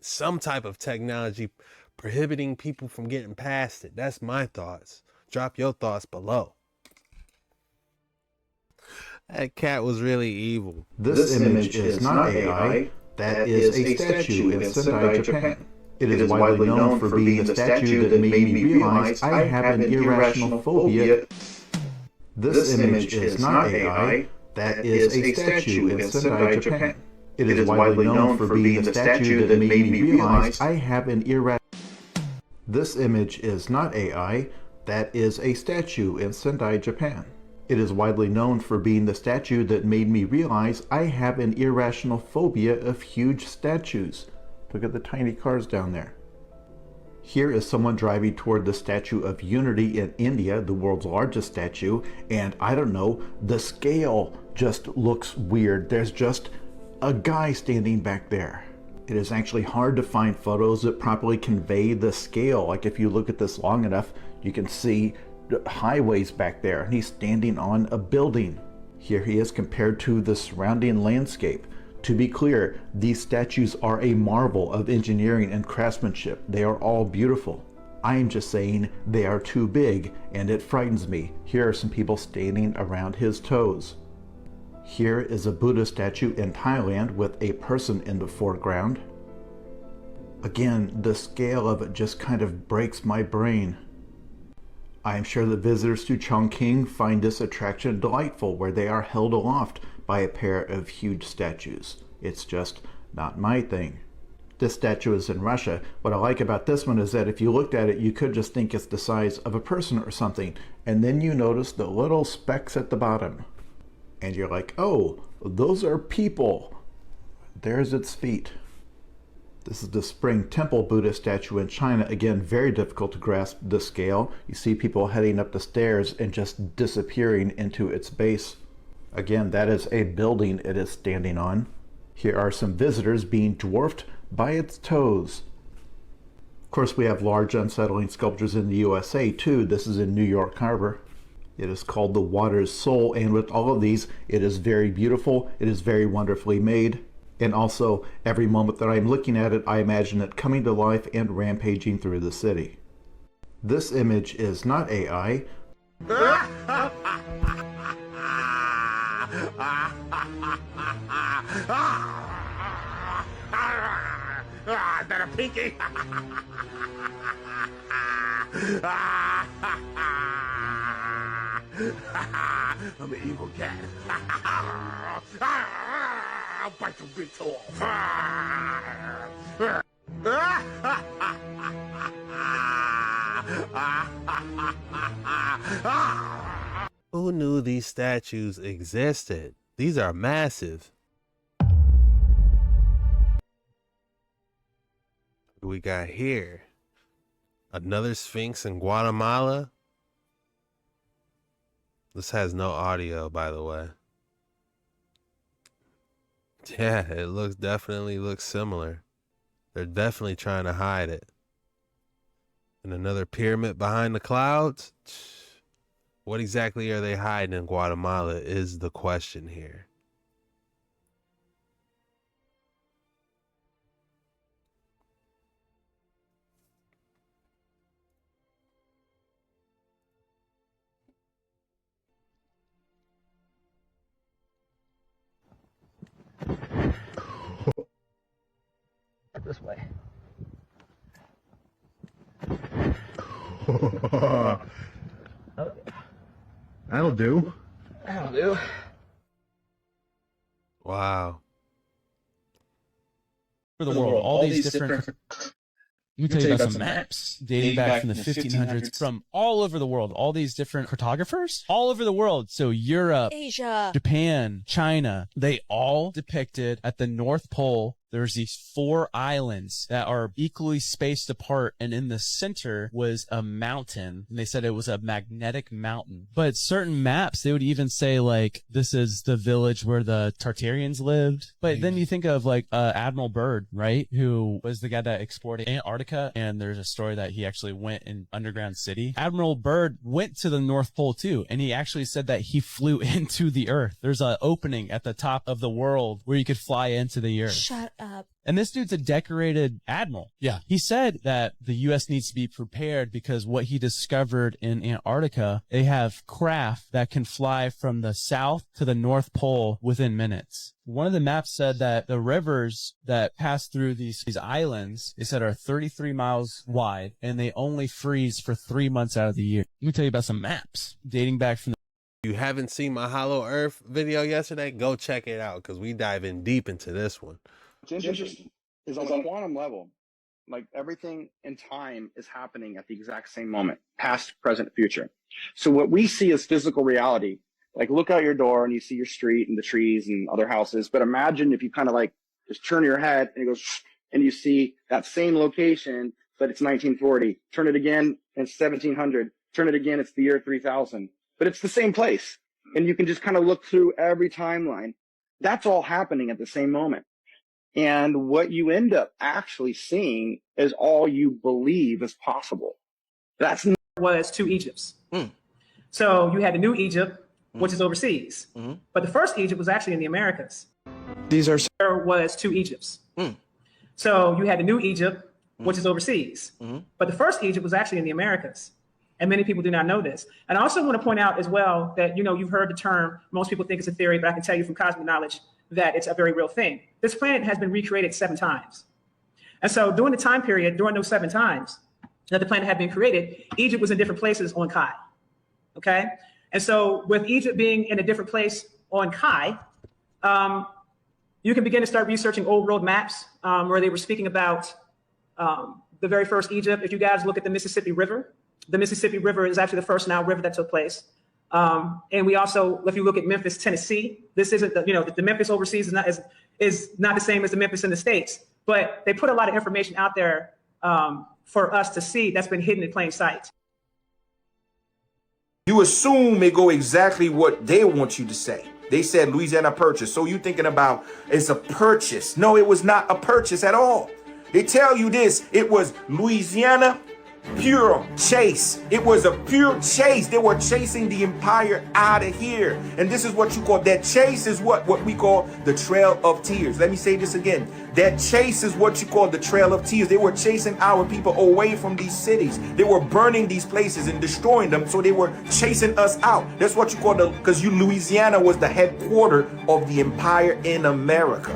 some type of technology prohibiting people from getting past it. That's my thoughts. Drop your thoughts below. That cat was really evil. This image is not AI. That is a statue in Sendai, Japan. It is widely known for being the statue that made me realize I have an irrational phobia. This image is not AI. That is a statue in Sendai, Japan. It is widely known for being the statue that made me realize I have an irrational. This image is not AI. That is a statue in Sendai, Japan. It is widely known for being the statue that made me realize I have an irrational phobia of huge statues. Look at the tiny cars down there. Here is someone driving toward the Statue of Unity in India, the world's largest statue, and I don't know, the scale just looks weird. There's just a guy standing back there. It is actually hard to find photos that properly convey the scale. Like if you look at this long enough, you can see highways back there, and he's standing on a building. Here he is compared to the surrounding landscape. To be clear, these statues are a marvel of engineering and craftsmanship. They are all beautiful. I am just saying they are too big, and it frightens me. Here are some people standing around his toes. Here is a Buddha statue in Thailand with a person in the foreground. Again, the scale of it just kind of breaks my brain. I am sure the visitors to Chongqing find this attraction delightful, where they are held aloft by a pair of huge statues. It's just not my thing. This statue is in Russia. What I like about this one is that if you looked at it, you could just think it's the size of a person or something, and then you notice the little specks at the bottom. And you're like, oh, those are people. There's its feet. This is the Spring Temple Buddha statue in China. Again, very difficult to grasp the scale. You see people heading up the stairs and just disappearing into its base. Again, that is a building it is standing on. Here are some visitors being dwarfed by its toes. Of course, we have large unsettling sculptures in the USA too. This is in New York Harbor. It is called the Water's Soul, and with all of these, it is very beautiful. It is very wonderfully made. And also, every moment that I'm looking at it, I imagine it coming to life and rampaging through the city. This image is not AI. Is that a pinky? I'm an evil cat. I'll bite your big toe off. Who knew these statues existed? These are massive. What do we got here? Another Sphinx in Guatemala? This has no audio, by the way. Yeah, it definitely looks similar. They're definitely trying to hide it. And another pyramid behind the clouds? What exactly are they hiding in Guatemala is the question here. This way. That'll do. That'll do. Wow. For the world, all these different. Let me tell you about some maps dating back from the 1500s from all over the world. All these different cartographers all over the world. So Europe, Asia, Japan, China, they all depicted at the North Pole there's these 4 islands that are equally spaced apart, and in the center was a mountain, and they said it was a magnetic mountain. But certain maps, they would even say like, this is the village where the Tartarians lived. But then you think of like Admiral Byrd, right, who was the guy that explored Antarctica, and there's a story that he actually went in underground city. Admiral Byrd went to the North Pole too, and he actually said that he flew into the Earth. There's an opening at the top of the world where you could fly into the Earth. Shut up. And this dude's a decorated admiral. Yeah. He said that the U.S. needs to be prepared because what he discovered in Antarctica, they have craft that can fly from the South to the North Pole within minutes. One of the maps said that the rivers that pass through these islands, they said, are 33 miles wide, and they only freeze for 3 months out of the year. Let me tell you about some maps dating back from the... You haven't seen my Hollow Earth video yesterday? Go check it out, because we dive in deep into this one. What's interesting is on a quantum level, like everything in time is happening at the exact same moment, past, present, future. So what we see as physical reality, like look out your door and you see your street and the trees and other houses. But imagine if you kind of like just turn your head and it goes and you see that same location, but it's 1940. Turn it again and it's 1700. Turn it again, it's the year 3000. But it's the same place. And you can just kind of look through every timeline. That's all happening at the same moment. And what you end up actually seeing is all you believe is possible. That's was 2 Egypts. So you had the New Egypt, which is overseas. But the first Egypt was actually in the Americas. There was 2 Egypts. So you had the New Egypt, which is overseas. But the first Egypt was actually in the Americas. And many people do not know this. And I also want to point out as well that, you know, you've heard the term, most people think it's a theory, but I can tell you from cosmic knowledge that it's a very real thing. This planet has been recreated 7 times. And so during the time period, during those 7 times that the planet had been created, Egypt was in different places on Kai. Okay? And so with Egypt being in a different place on Kai, you can begin to start researching old world maps where they were speaking about the very first Egypt. If you guys look at the Mississippi River is actually the first Nile River that took place. And we also, if you look at Memphis, Tennessee, this isn't the Memphis overseas is not the same as the Memphis in the States, but they put a lot of information out there for us to see that's been hidden in plain sight. You assume it go exactly what they want you to say. They said Louisiana Purchase. So you thinking about it's a purchase. No, it was not a purchase at all. They tell you this, it was Louisiana pure chase. It was a pure chase. They were chasing the empire out of here. And this is what you call, that chase is what we call the Trail of Tears. Let me say this again. That chase is what you call the Trail of Tears. They were chasing our people away from these cities. They were burning these places and destroying them. So they were chasing us out. That's what you call because Louisiana was the headquarters of the empire in America.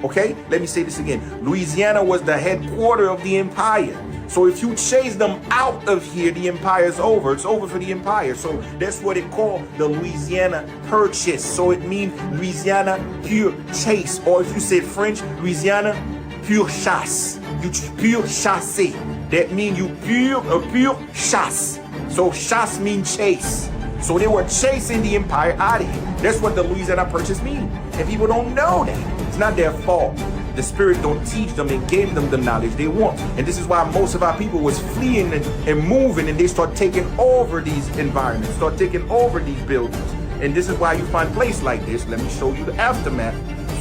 Okay? Let me say this again. Louisiana was the headquarters of the empire. So if you chase them out of here, the empire's over. It's over for the empire. So that's what it called the Louisiana Purchase. So it means Louisiana pure chase. Or if you say French, Louisiana pure chasse. You pure chasse. That means you pure chasse. So chasse means chase. So they were chasing the empire out of here. That's what the Louisiana Purchase means. And people don't know that. It's not their fault. The spirit don't teach them and gave them the knowledge they want. And this is why most of our people was fleeing and moving, and they start taking over these environments, start taking over these buildings. And this is why you find places like this. Let me show you the aftermath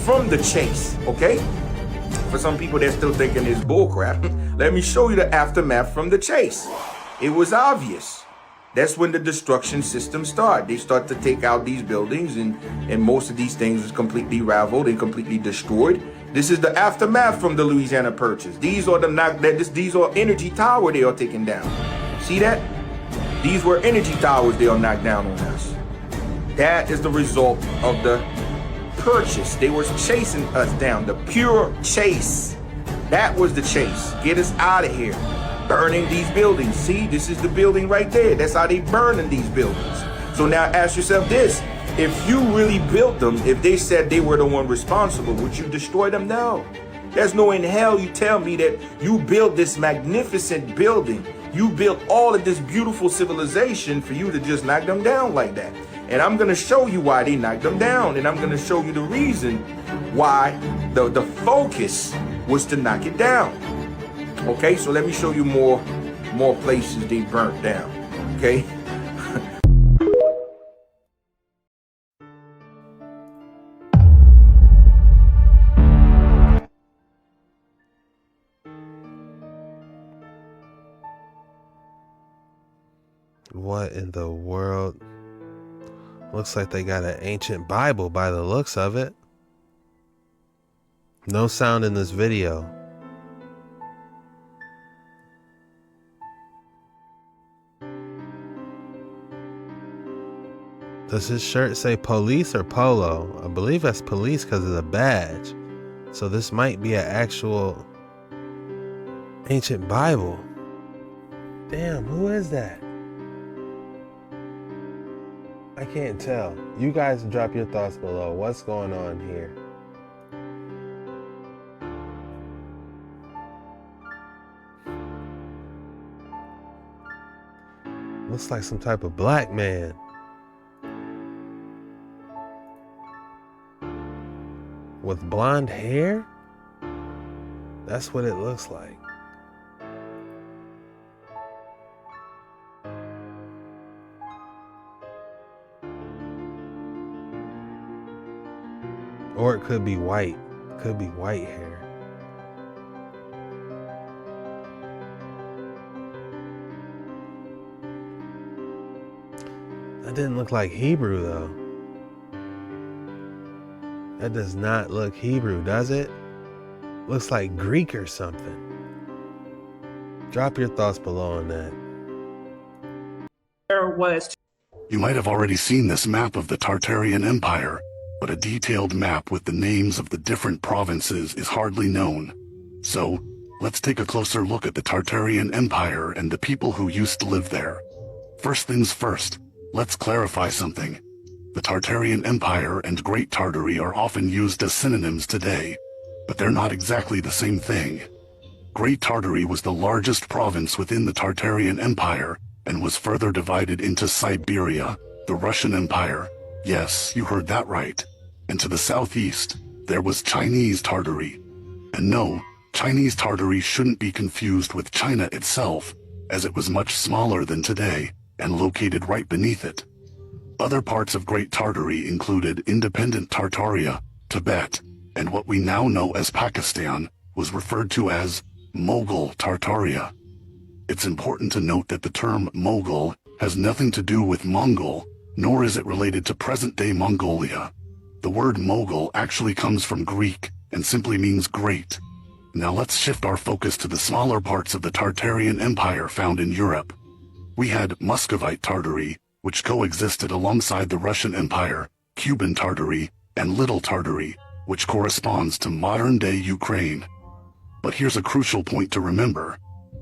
from the chase, okay? For some people they're still thinking it's bullcrap. Let me show you the aftermath from the chase. It was obvious. That's when the destruction system started. They start to take out these buildings, and most of these things was completely raveled and completely destroyed. This is the aftermath from the Louisiana Purchase. These are these are energy towers they are taking down. See that? These were energy towers they are knocked down on us. That is the result of the purchase. They were chasing us down. The pure chase. That was the chase. Get us out of here. Burning these buildings. See, this is the building right there. That's how they burning these buildings. So now ask yourself this. If you really built them, if they said they were the one responsible, would you destroy them? No. There's no in hell you tell me that you built this magnificent building. You built all of this beautiful civilization for you to just knock them down like that. And I'm going to show you why they knocked them down. And I'm going to show you the reason why the focus was to knock it down. Okay, so let me show you more places they burnt down. Okay. What in the world? Looks like they got an ancient Bible by the looks of it. No sound in this video. Does his shirt say police or polo? I believe that's police because of the badge. So this might be an actual ancient Bible. Damn, who is that? I can't tell. You guys drop your thoughts below. What's going on here? Looks like some type of black man. With blonde hair? That's what it looks like. Or it could be white. Could be white hair. That didn't look like Hebrew though. That does not look Hebrew, does it? Looks like Greek or something. Drop your thoughts below on that. There was. You might have already seen this map of the Tartarian Empire, but a detailed map with the names of the different provinces is hardly known. So, let's take a closer look at the Tartarian Empire and the people who used to live there. First things first, let's clarify something. The Tartarian Empire and Great Tartary are often used as synonyms today, but they're not exactly the same thing. Great Tartary was the largest province within the Tartarian Empire and was further divided into Siberia, the Russian Empire. Yes, you heard that right. And to the southeast, there was Chinese Tartary. And no, Chinese Tartary shouldn't be confused with China itself, as it was much smaller than today and located right beneath it. Other parts of Great Tartary included independent Tartaria, Tibet, and what we now know as Pakistan was referred to as Mughal Tartaria. It's important to note that the term Mughal has nothing to do with Mongol, nor is it related to present-day Mongolia. The word Mughal actually comes from Greek and simply means great. Now let's shift our focus to the smaller parts of the Tartarian Empire found in Europe. We had Muscovite Tartary, which coexisted alongside the Russian Empire, Cuban Tartary, and Little Tartary, which corresponds to modern-day Ukraine. But here's a crucial point to remember.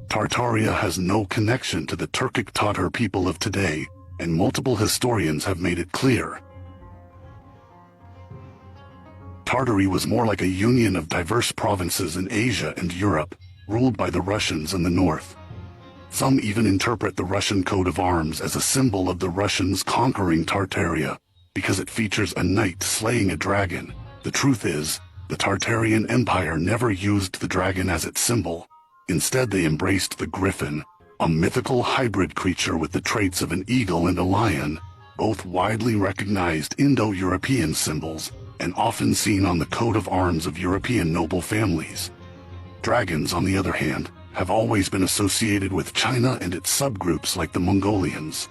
Tartaria has no connection to the Turkic Tatar people of today, and multiple historians have made it clear. Tartary was more like a union of diverse provinces in Asia and Europe, ruled by the Russians in the north. Some even interpret the Russian coat of arms as a symbol of the Russians conquering Tartaria, because it features a knight slaying a dragon. The truth is, the Tartarian Empire never used the dragon as its symbol. Instead, they embraced the griffin, a mythical hybrid creature with the traits of an eagle and a lion, both widely recognized Indo-European symbols and often seen on the coat of arms of European noble families. Dragons, on the other hand, have always been associated with China and its subgroups like the Mongolians.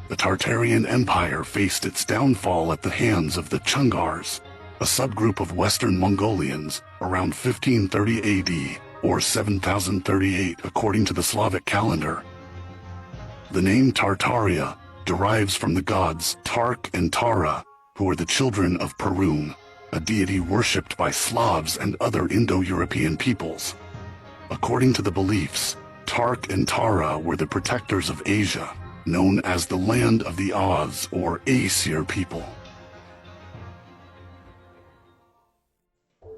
The Tartarian Empire faced its downfall at the hands of the Chungars, a subgroup of Western Mongolians, around 1530 AD, or 7038 according to the Slavic calendar. The name Tartaria derives from the gods Tark and Tara, who are the children of Perun, a deity worshipped by Slavs and other Indo-European peoples. According to the beliefs, Tark and Tara were the protectors of Asia, known as the land of the Oz or Aesir people.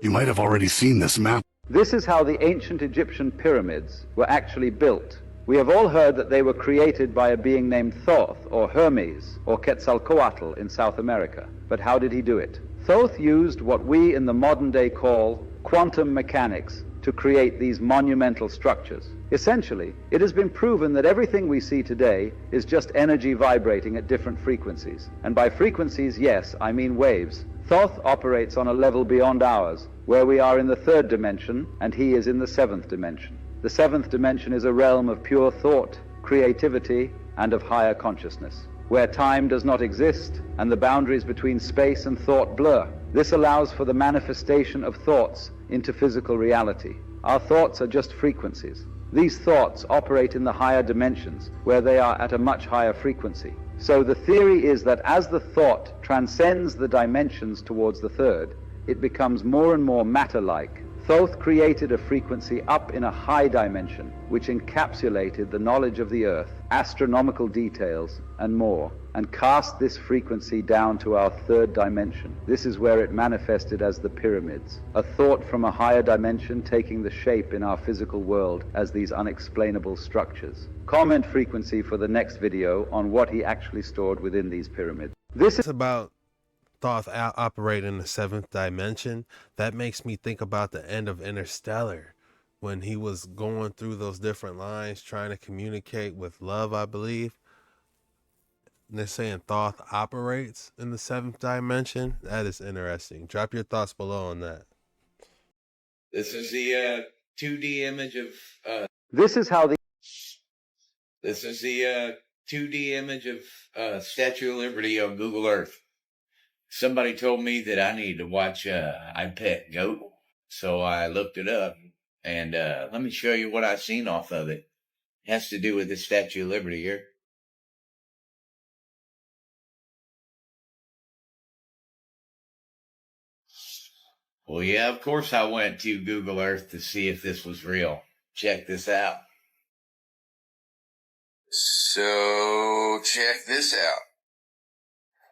You might have already seen this map. This is how the ancient Egyptian pyramids were actually built. We have all heard that they were created by a being named Thoth, or Hermes, or Quetzalcoatl in South America. But how did he do it? Thoth used what we in the modern day call quantum mechanics to create these monumental structures. Essentially, it has been proven that everything we see today is just energy vibrating at different frequencies. And by frequencies, yes, I mean waves. Thoth operates on a level beyond ours, where we are in the third dimension and he is in the seventh dimension. The seventh dimension is a realm of pure thought, creativity, and of higher consciousness, where time does not exist and the boundaries between space and thought blur. This allows for the manifestation of thoughts into physical reality. Our thoughts are just frequencies. These thoughts operate in the higher dimensions, where they are at a much higher frequency. So the theory is that as the thought transcends the dimensions towards the third, it becomes more and more matter-like. Thoth created a frequency up in a high dimension, which encapsulated the knowledge of the earth, astronomical details, and more, and cast this frequency down to our third dimension. This is where it manifested as the pyramids, a thought from a higher dimension taking the shape in our physical world as these unexplainable structures. Comment frequency for the next video on what he actually stored within these pyramids. This is about Thoth operate in the seventh dimension. That makes me think about the end of Interstellar, when he was going through those different lines trying to communicate with love, I believe. And they're saying Thoth operates in the seventh dimension. That is interesting. Drop your thoughts below on that. This is the 2D image of This is how the 2D image of Statue of Liberty on Google Earth. Somebody told me that I needed to watch I Pet Goat, so I looked it up, and let me show you what I've seen off of it. It has to do with the Statue of Liberty here. Well, yeah, of course I went to Google Earth to see if this was real. Check this out. So, check this out.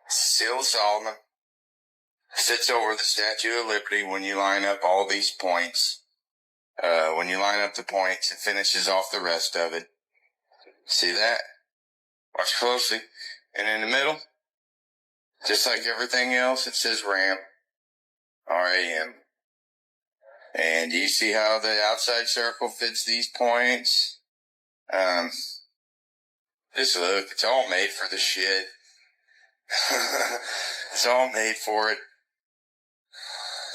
Still Solomon sits over the Statue of Liberty when you line up all these points. When you line up the points, it finishes off the rest of it. See that? Watch closely. And in the middle, just like everything else, it says RAM. RAM. And you see how the outside circle fits these points? Just look, it's all made for the shit. It's all made for it.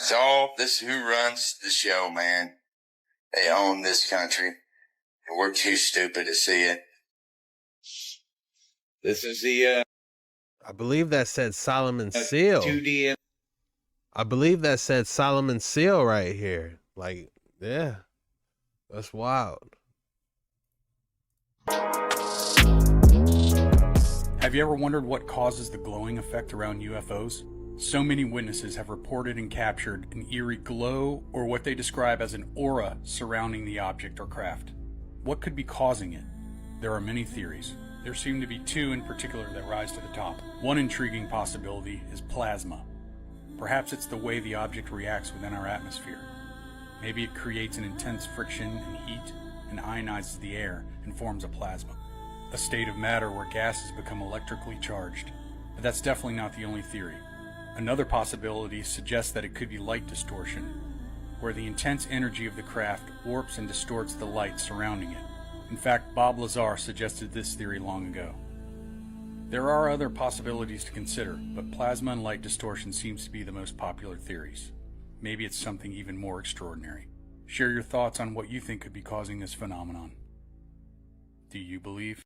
It's all, this who runs the show, man. They own this country. And we're too stupid to see it. This is the, I believe that said Solomon's Seal. 2D. I believe that said Solomon's Seal right here. Like, yeah. That's wild. Have you ever wondered what causes the glowing effect around UFOs? So many witnesses have reported and captured an eerie glow, or what they describe as an aura surrounding the object or craft. What could be causing it? There are many theories. There seem to be two in particular that rise to the top. One intriguing possibility is plasma. Perhaps it's the way the object reacts within our atmosphere. Maybe it creates an intense friction and heat and ionizes the air and forms a plasma. A state of matter where gases become electrically charged. But that's definitely not the only theory. Another possibility suggests that it could be light distortion, where the intense energy of the craft warps and distorts the light surrounding it. In fact, Bob Lazar suggested this theory long ago. There are other possibilities to consider, but plasma and light distortion seems to be the most popular theories. Maybe it's something even more extraordinary. Share your thoughts on what you think could be causing this phenomenon. Do you believe?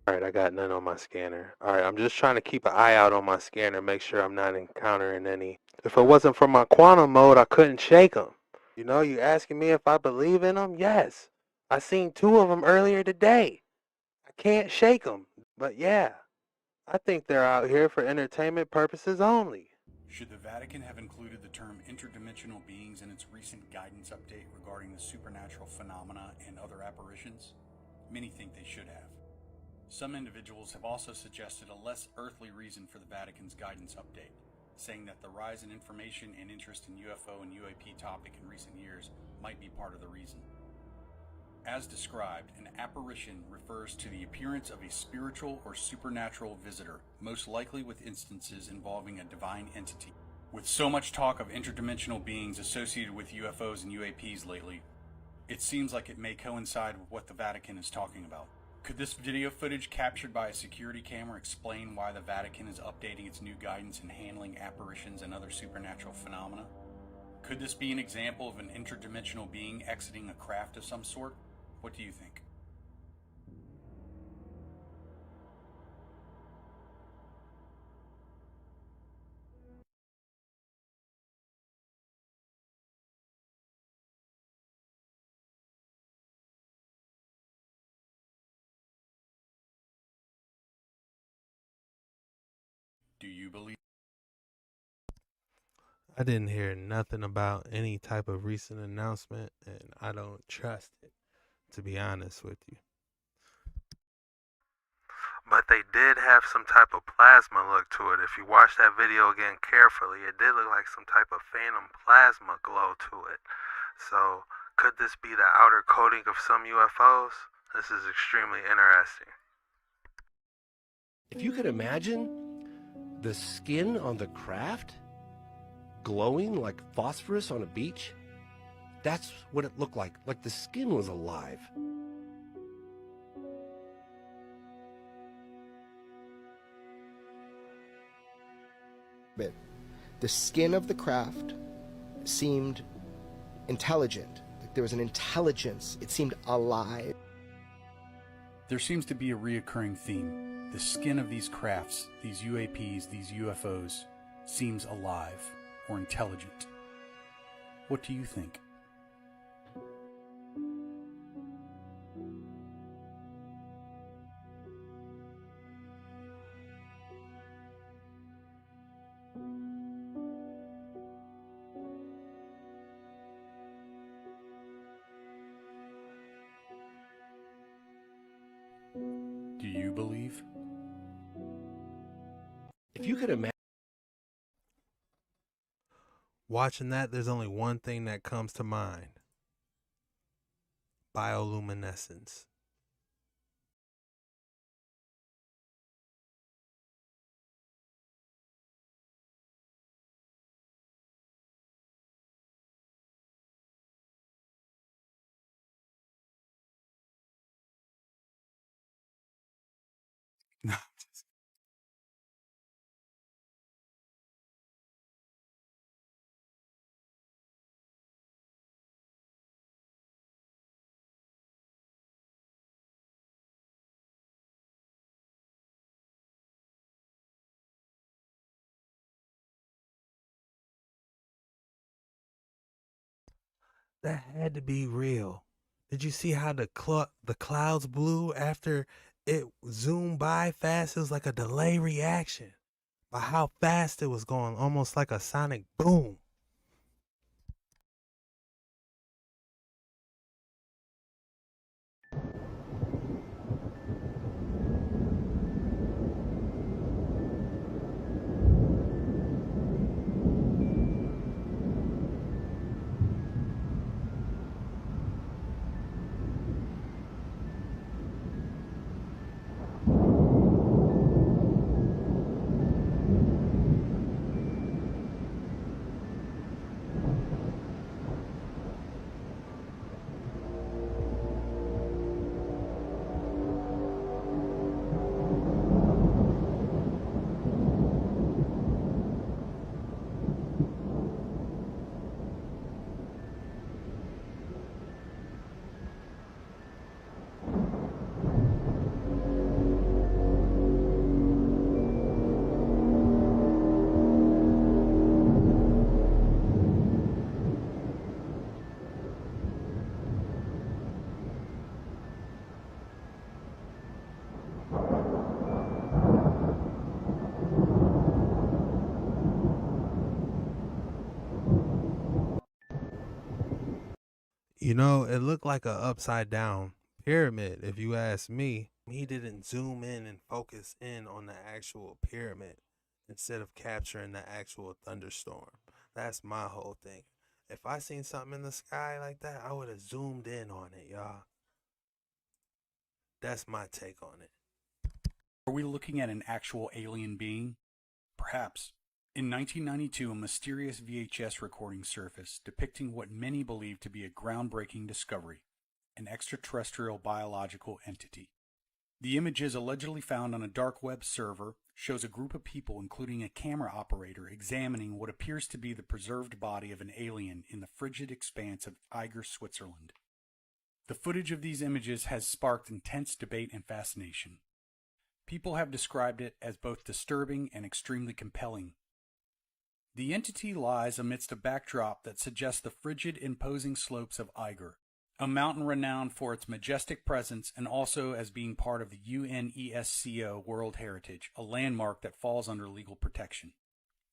Alright, I got none on my scanner. Alright, I'm just trying to keep an eye out on my scanner, make sure I'm not encountering any. If it wasn't for my quantum mode, I couldn't shake them. You know, you asking me if I believe in them? Yes. I seen 2 of them earlier today. I can't shake them. But yeah, I think they're out here for entertainment purposes only. Should the Vatican have included the term interdimensional beings in its recent guidance update regarding the supernatural phenomena and other apparitions? Many think they should have. Some individuals have also suggested a less earthly reason for the Vatican's guidance update, saying that the rise in information and interest in UFO and UAP topic in recent years might be part of the reason. As described, an apparition refers to the appearance of a spiritual or supernatural visitor, most likely with instances involving a divine entity. With so much talk of interdimensional beings associated with UFOs and UAPs lately, it seems like it may coincide with what the Vatican is talking about. Could this video footage captured by a security camera explain why the Vatican is updating its new guidance in handling apparitions and other supernatural phenomena? Could this be an example of an interdimensional being exiting a craft of some sort? What do you think? Do you believe? I didn't hear nothing about any type of recent announcement, and I don't trust it, to be honest with you. But they did have some type of plasma look to it. If you watch that video again carefully, it did look like some type of phantom plasma glow to it. So, could this be the outer coating of some UFOs? This is extremely interesting. If you could imagine the skin on the craft glowing like phosphorus on a beach, that's what it looked like the skin was alive. The skin of the craft seemed intelligent. Like there was an intelligence. It seemed alive. There seems to be a reoccurring theme. The skin of these crafts, these UAPs, these UFOs, seems alive or intelligent. What do you think? Do you believe? If you could imagine watching that, there's only one thing that comes to mind. Bioluminescence. That had to be real. Did you see how the clouds blew after it zoomed by fast? It was like a delay reaction by how fast it was going, almost like a sonic boom. You know, it looked like a upside down pyramid, if you ask me. He didn't zoom in and focus in on the actual pyramid instead of capturing the actual thunderstorm. That's my whole thing. If I seen something in the sky like that, I would have zoomed in on it, y'all. That's my take on it. Are we looking at an actual alien being? Perhaps. In 1992, a mysterious VHS recording surfaced depicting what many believe to be a groundbreaking discovery, an extraterrestrial biological entity. The images allegedly found on a dark web server shows a group of people, including a camera operator, examining what appears to be the preserved body of an alien in the frigid expanse of Eiger, Switzerland. The footage of these images has sparked intense debate and fascination. People have described it as both disturbing and extremely compelling. The entity lies amidst a backdrop that suggests the frigid, imposing slopes of Eiger, a mountain renowned for its majestic presence and also as being part of the UNESCO World Heritage, a landmark that falls under legal protection.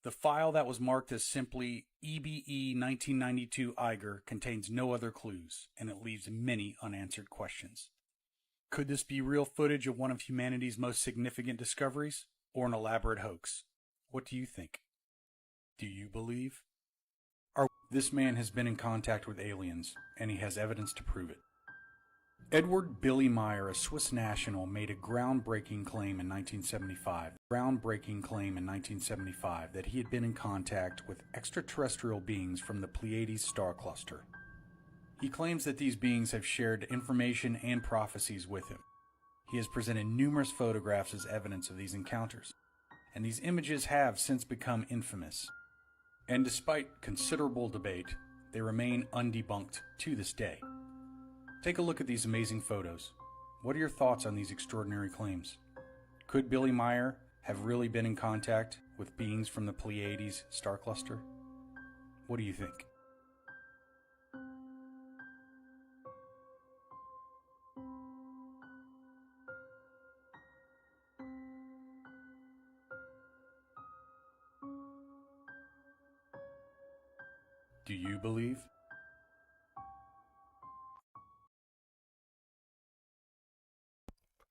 The file that was marked as simply EBE 1992 Eiger contains no other clues, and it leaves many unanswered questions. Could this be real footage of one of humanity's most significant discoveries, or an elaborate hoax? What do you think? Do you believe? This man has been in contact with aliens, and he has evidence to prove it. Edward Billy Meyer, a Swiss national, made a groundbreaking claim in 1975 that he had been in contact with extraterrestrial beings from the Pleiades star cluster. He claims that these beings have shared information and prophecies with him. He has presented numerous photographs as evidence of these encounters, and these images have since become infamous. And despite considerable debate, they remain undebunked to this day. Take a look at these amazing photos. What are your thoughts on these extraordinary claims? Could Billy Meyer have really been in contact with beings from the Pleiades star cluster? What do you think? Do you believe?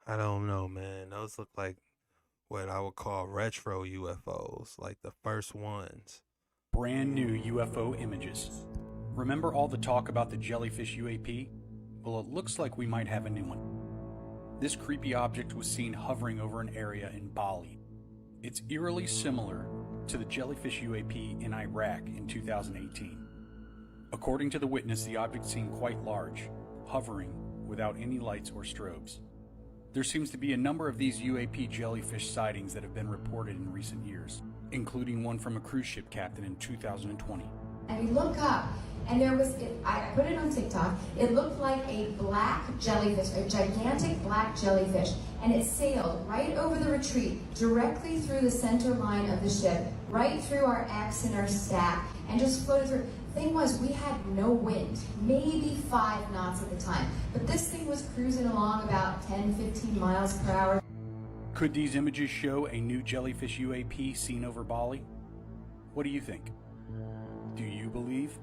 I don't know, man. Those look like what I would call retro UFOs, like the first ones. Brand new UFO images. Remember all the talk about the jellyfish UAP? Well, it looks like we might have a new one. This creepy object was seen hovering over an area in Bali. It's eerily similar to the jellyfish UAP in Iraq in 2018. According to the witness, the object seemed quite large, hovering without any lights or strobes. There seems to be a number of these UAP jellyfish sightings that have been reported in recent years, including one from a cruise ship captain in 2020. And we look up, and I put it on TikTok, it looked like a black jellyfish, a gigantic black jellyfish, and it sailed right over the retreat, directly through the center line of the ship, right through our X and our stack, and just floated through. Thing was, we had no wind, maybe 5 knots at the time, but this thing was cruising along about 10-15 miles per hour. Could these images show a new jellyfish UAP seen over Bali? What do you think? Do you believe?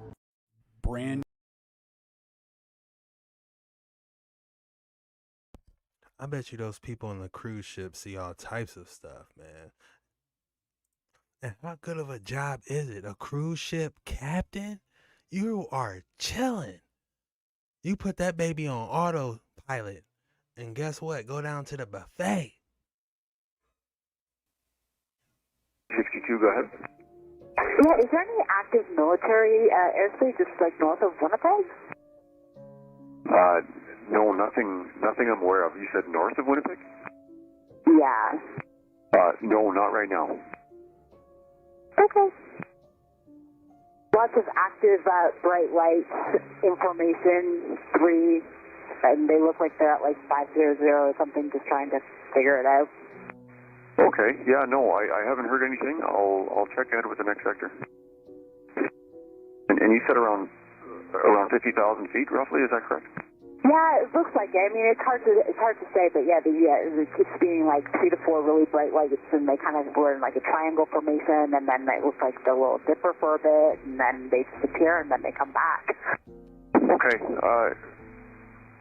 I bet you those people on the cruise ship see all types of stuff, man. And how good of a job is it? A cruise ship captain? You are chilling. You put that baby on autopilot, and guess what? Go down to the buffet. JetskiChucK, go ahead. Yeah, is there any active military airspace just like north of Winnipeg? No, nothing I'm aware of. You said north of Winnipeg? Yeah. No, not right now. Okay. Lots of active bright lights, information, 3, and they look like they're at like 500 or something, just trying to figure it out. Okay, yeah, no, I haven't heard anything. I'll check ahead with the next sector. And you said around 50,000 feet, roughly, is that correct? Yeah, it looks like it. I mean, it's hard to say, but yeah, it keeps being like 3 to 4 really bright lights, and they kind of were in like a triangle formation, and then it looks like the little dipper for a bit, and then they disappear, and then they come back. Okay.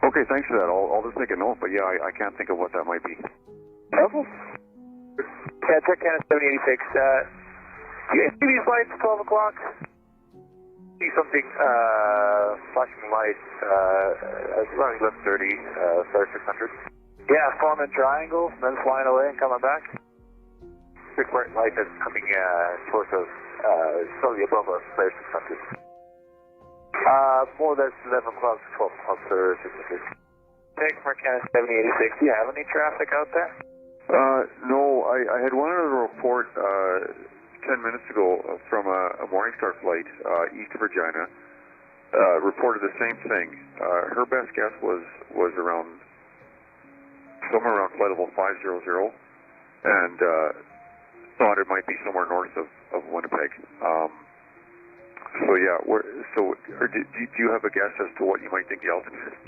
Okay, thanks for that. I'll just make a note, but yeah, I can't think of what that might be. Okay. Yeah, check Canada 7086. Do you guys see these lights, 12 o'clock? See something flashing lights around 11:30, star 600. Yeah, forming triangles and then flying away and coming back. Big bright light that's coming towards us, slightly above us, Flare 600. More that's 11 o'clock to 12 o'clock, Flare 600. Take Marcana 7086, do you have any traffic out there? No, I had one other report 10 minutes ago from a Morningstar flight east of Regina. Reported the same thing. Her best guess was around somewhere around flight level 500, and thought it might be somewhere north of Winnipeg. So yeah, do you have a guess as to what you might think the altitude is?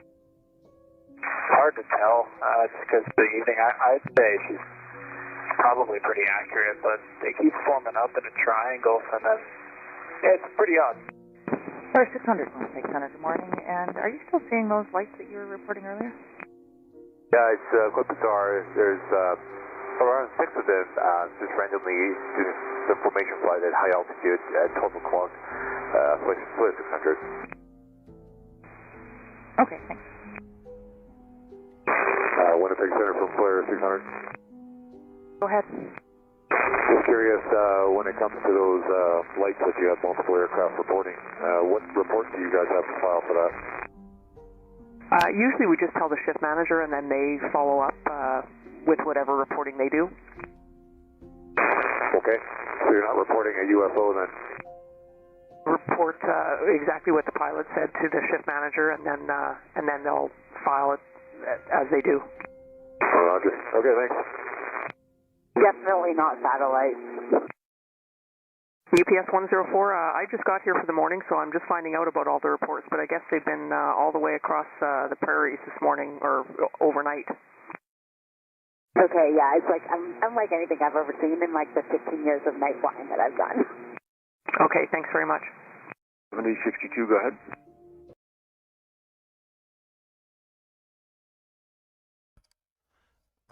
Hard to tell, just because the evening, I'd say she's probably pretty accurate, but they keep forming up in a triangle, and then it's pretty odd. Flare 600, take center, good morning, and are you still seeing those lights that you were reporting earlier? Yeah, it's quite bizarre. There's around 6 of them just randomly doing the formation flight at high altitude at 12 o'clock, Flare 600. Okay, thanks. Winnipeg Center from Flare 600. Go ahead. Just curious, when it comes to those lights that you have multiple aircraft reporting, what reports do you guys have to file for that? Usually we just tell the shift manager and then they follow up with whatever reporting they do. Okay, so you're not reporting a UFO then? Report exactly what the pilot said to the shift manager, and then they'll file it as they do. Roger. Okay, thanks. Definitely not satellites. UPS 104, I just got here for the morning, so I'm just finding out about all the reports, but I guess they've been all the way across the prairies this morning, or overnight. Okay, yeah, it's like, unlike anything I've ever seen in like the 15 years of night flying that I've done. Okay, thanks very much. 7062, go ahead.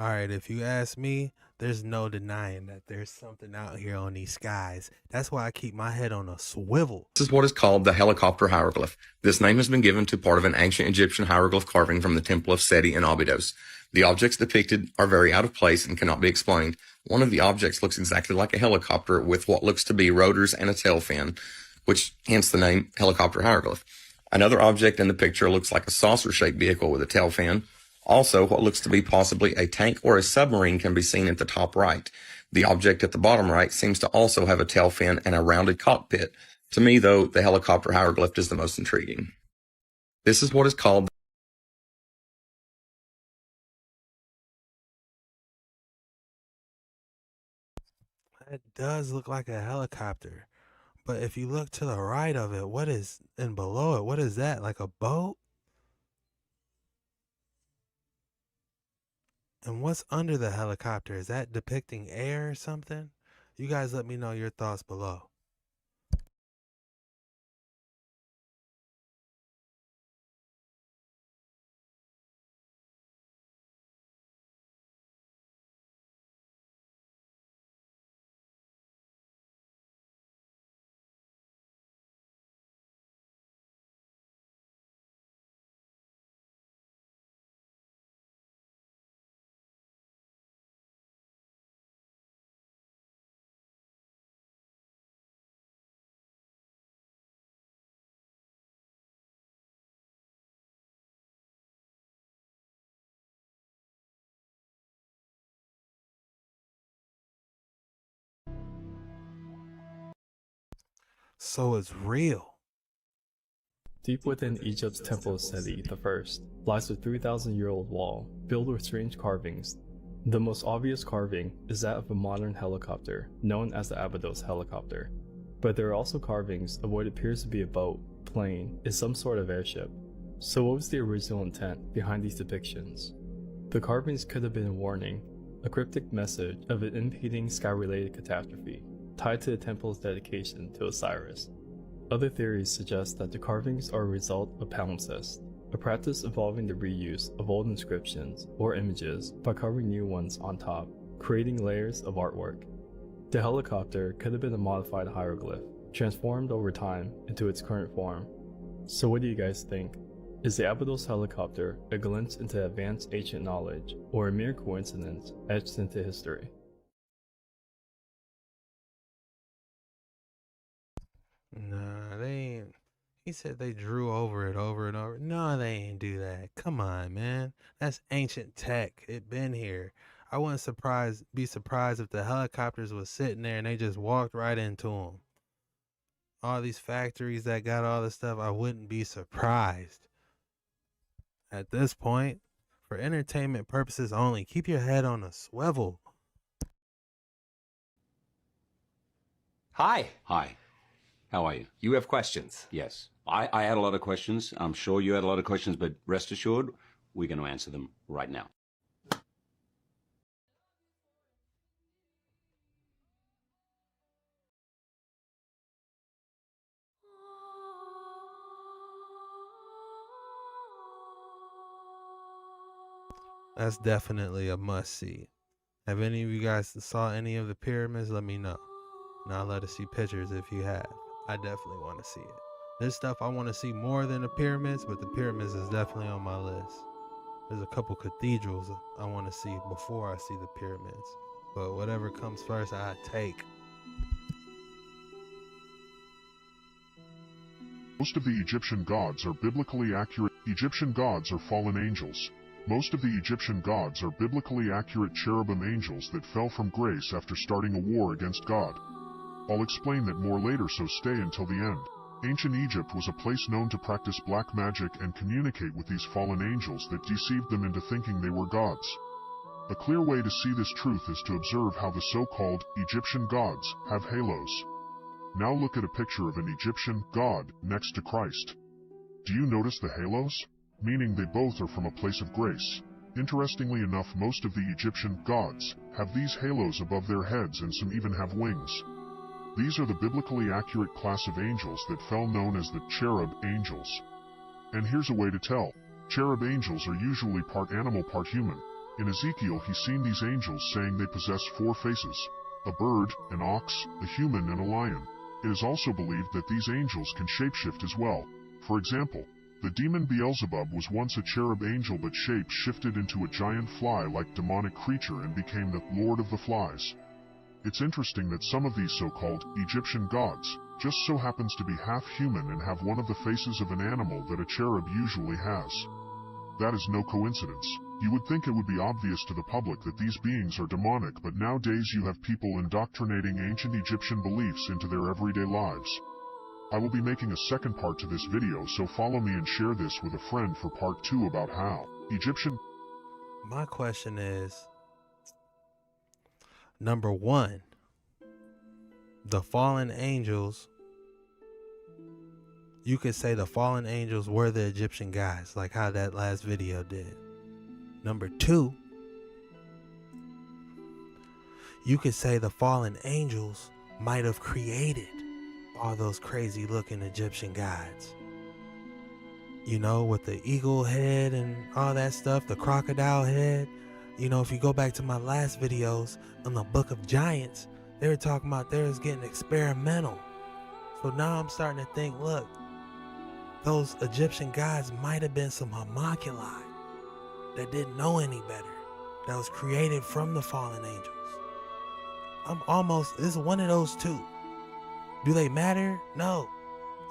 Alright, if you ask me, there's no denying that there's something out here on these skies. That's why I keep my head on a swivel. This is what is called the helicopter hieroglyph. This name has been given to part of an ancient Egyptian hieroglyph carving from the Temple of Seti in Abydos. The objects depicted are very out of place and cannot be explained. One of the objects looks exactly like a helicopter with what looks to be rotors and a tail fin, which hence the name helicopter hieroglyph. Another object in the picture looks like a saucer-shaped vehicle with a tail fin. Also, what looks to be possibly a tank or a submarine can be seen at the top right. The object at the bottom right seems to also have a tail fin and a rounded cockpit. To me, though, the helicopter hieroglyph is the most intriguing. This is what is called It does look like a helicopter. But if you look to the right of it, what is, and below it, what is that? Like a boat? And what's under the helicopter? Is that depicting air or something? You guys let me know your thoughts below. So it's real. Deep within Egypt's Temple of Seti I lies a 3,000-year-old wall filled with strange carvings. The most obvious carving is that of a modern helicopter, known as the Abydos helicopter. But there are also carvings of what appears to be a boat, plane, and some sort of airship. So what was the original intent behind these depictions? The carvings could have been a warning, a cryptic message of an impending sky-related catastrophe, tied to the temple's dedication to Osiris. Other theories suggest that the carvings are a result of palimpsest, a practice involving the reuse of old inscriptions or images by covering new ones on top, creating layers of artwork. The helicopter could have been a modified hieroglyph, transformed over time into its current form. So what do you guys think? Is the Abydos helicopter a glimpse into advanced ancient knowledge, or a mere coincidence etched into history? Nah, they ain't. He said they drew over it over and over. No, they ain't do that. Come on, man. That's ancient tech. It been here. I wouldn't be surprised if the helicopters was sitting there and they just walked right into them. All these factories that got all this stuff, I wouldn't be surprised. At this point, for entertainment purposes only, keep your head on a swivel. Hi. Hi. How are you? You have questions? Yes. I had a lot of questions. I'm sure you had a lot of questions, but rest assured, we're going to answer them right now. That's definitely a must-see. Have any of you guys saw any of the pyramids? Let me know. Now let us see pictures if you have. I definitely want to see it. This stuff I want to see more than the pyramids, but the pyramids is definitely on my list. There's a couple cathedrals I want to see before I see the pyramids. But whatever comes first, I take. Most of the Egyptian gods are biblically accurate. Egyptian gods are fallen angels. Most of the Egyptian gods are biblically accurate cherubim angels that fell from grace after starting a war against God. I'll explain that more later, so stay until the end. Ancient Egypt was a place known to practice black magic and communicate with these fallen angels that deceived them into thinking they were gods. A clear way to see this truth is to observe how the so-called Egyptian gods have halos. Now look at a picture of an Egyptian god next to Christ. Do you notice the halos? Meaning they both are from a place of grace. Interestingly enough, most of the Egyptian gods have these halos above their heads, and some even have wings. These are the biblically accurate class of angels that fell, known as the cherub angels. And here's a way to tell. Cherub angels are usually part animal, part human. In Ezekiel, he's seen these angels saying they possess 4 faces: a bird, an ox, a human, and a lion. It is also believed that these angels can shapeshift as well. For example, the demon Beelzebub was once a cherub angel, but shape-shifted into a giant fly-like demonic creature and became the Lord of the Flies. It's interesting that some of these so-called Egyptian gods just so happens to be half human and have one of the faces of an animal that a cherub usually has. That is no coincidence. You would think it would be obvious to the public that these beings are demonic, but nowadays you have people indoctrinating ancient Egyptian beliefs into their everyday lives. I will be making a second part to this video, so follow me and share this with a friend for part 2 about how Egyptian... My question is, number 1, the fallen angels, you could say the fallen angels were the Egyptian gods, like how that last video did. Number 2, you could say the fallen angels might have created all those crazy looking Egyptian gods. You know, with the eagle head and all that stuff, the crocodile head. You know, if you go back to my last videos on the Book of Giants, they were talking about they was getting experimental. So now I'm starting to think, look, those Egyptian gods might have been some homunculi that didn't know any better, that was created from the fallen angels. This is one of those two. Do they matter? No.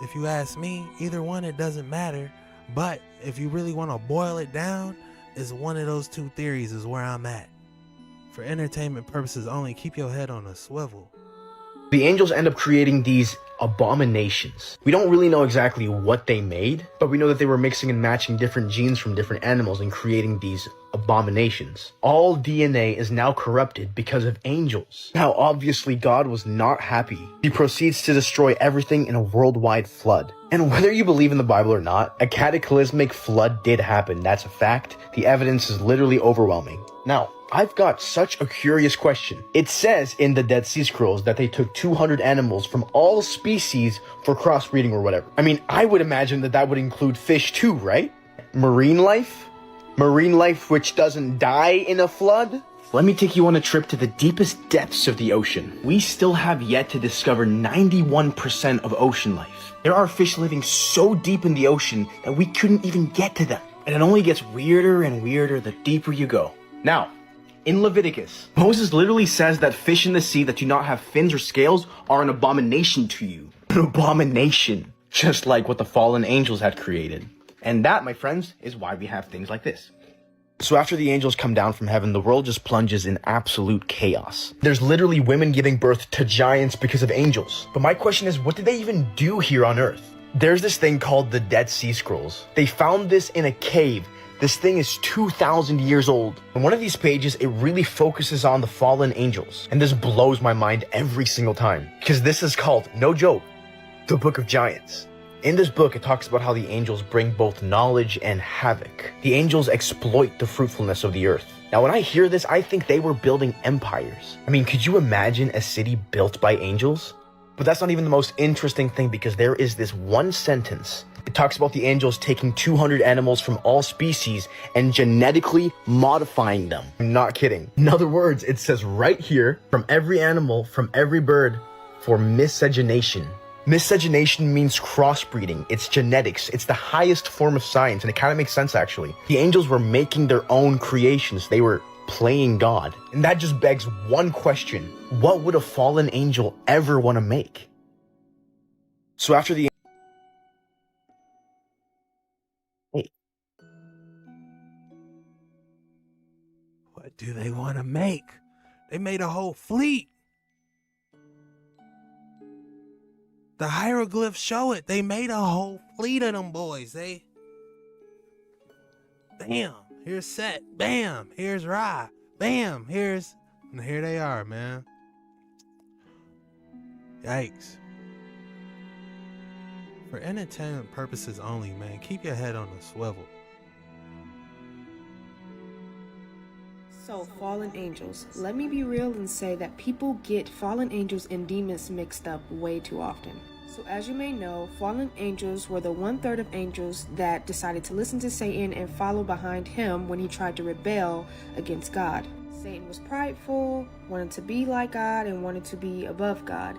If you ask me, either one, it doesn't matter. But if you really want to boil it down, it's one of those two theories is where I'm at. For entertainment purposes only, keep your head on a swivel. The angels end up creating these abominations. We don't really know exactly what they made, but we know that they were mixing and matching different genes from different animals and creating these abominations. All DNA is now corrupted because of angels. Now, obviously, God was not happy. He proceeds to destroy everything in a worldwide flood. And whether you believe in the Bible or not, a cataclysmic flood did happen. That's a fact. The evidence is literally overwhelming. Now, I've got such a curious question. It says in the Dead Sea Scrolls that they took 200 animals from all species for crossbreeding or whatever. I mean, I would imagine that that would include fish too, right? Marine life? Marine life which doesn't die in a flood? Let me take you on a trip to the deepest depths of the ocean. We still have yet to discover 91% of ocean life. There are fish living so deep in the ocean that we couldn't even get to them. And it only gets weirder and weirder the deeper you go. Now, in Leviticus, Moses literally says that fish in the sea that do not have fins or scales are an abomination to you. An abomination. Just like what the fallen angels had created. And that, my friends, is why we have things like this. So after the angels come down from heaven, the world just plunges in absolute chaos. There's literally women giving birth to giants because of angels. But my question is, what did they even do here on Earth? There's this thing called the Dead Sea Scrolls. They found this in a cave. This thing is 2,000 years old. On one of these pages, it really focuses on the fallen angels. And this blows my mind every single time. Because this is called, no joke, the Book of Giants. In this book, it talks about how the angels bring both knowledge and havoc. The angels exploit the fruitfulness of the earth. Now, when I hear this, I think they were building empires. I mean, could you imagine a city built by angels? But that's not even the most interesting thing, because there is this one sentence. It talks about the angels taking 200 animals from all species and genetically modifying them. I'm not kidding. In other words, it says right here, from every animal, from every bird, for miscegenation. Miscegenation means crossbreeding. It's genetics. It's the highest form of science, and it kind of makes sense, actually. The angels were making their own creations. They were playing God. And that just begs one question. What would a fallen angel ever want to make? So after the... Hey. What do they want to make? They made a whole fleet. The hieroglyphs show it. They made a whole fleet of them boys. Bam, here's Set. Bam, here's Ra. Bam, and here they are, man. Yikes. For entertainment purposes only, man. Keep your head on a swivel. So, fallen angels. Let me be real and say that people get fallen angels and demons mixed up way too often. So as you may know, fallen angels were the 1/3 of angels that decided to listen to Satan and follow behind him when he tried to rebel against God. Satan was prideful, wanted to be like God, and wanted to be above God,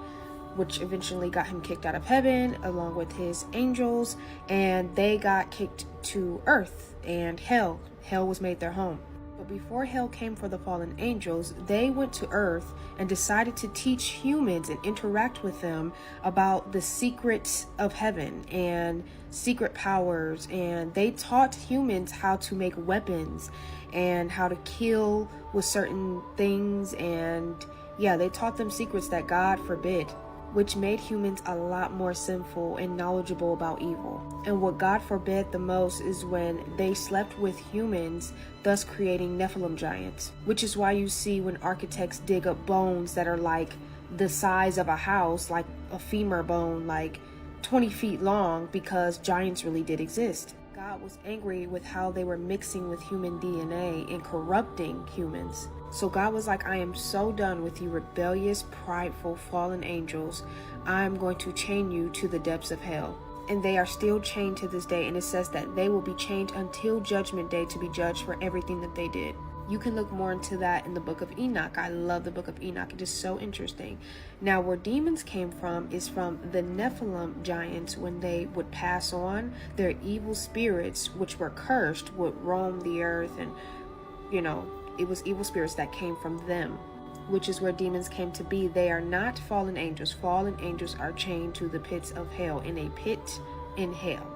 which eventually got him kicked out of heaven along with his angels, and they got kicked to earth and hell. Hell was made their home. But before hell came for the fallen angels, they went to earth and decided to teach humans and interact with them about the secrets of heaven and secret powers. And they taught humans how to make weapons and how to kill with certain things. And yeah, they taught them secrets that God forbid, which made humans a lot more sinful and knowledgeable about evil. And what God forbid the most is when they slept with humans, thus creating Nephilim giants, which is why you see when architects dig up bones that are like the size of a house, like a femur bone, like 20 feet long, because giants really did exist. God was angry with how they were mixing with human DNA and corrupting humans. So God was like, I am so done with you rebellious, prideful, fallen angels. I'm going to chain you to the depths of hell. And they are still chained to this day. And it says that they will be chained until judgment day to be judged for everything that they did. You can look more into that in the book of Enoch. I love the book of Enoch. It is so interesting. Now, where demons came from is from the Nephilim giants. When they would pass on, their evil spirits, which were cursed, would roam the earth. And, you know, it was evil spirits that came from them, which is where demons came to be. They are not fallen angels. Fallen angels are chained to the pits of hell, in a pit in hell.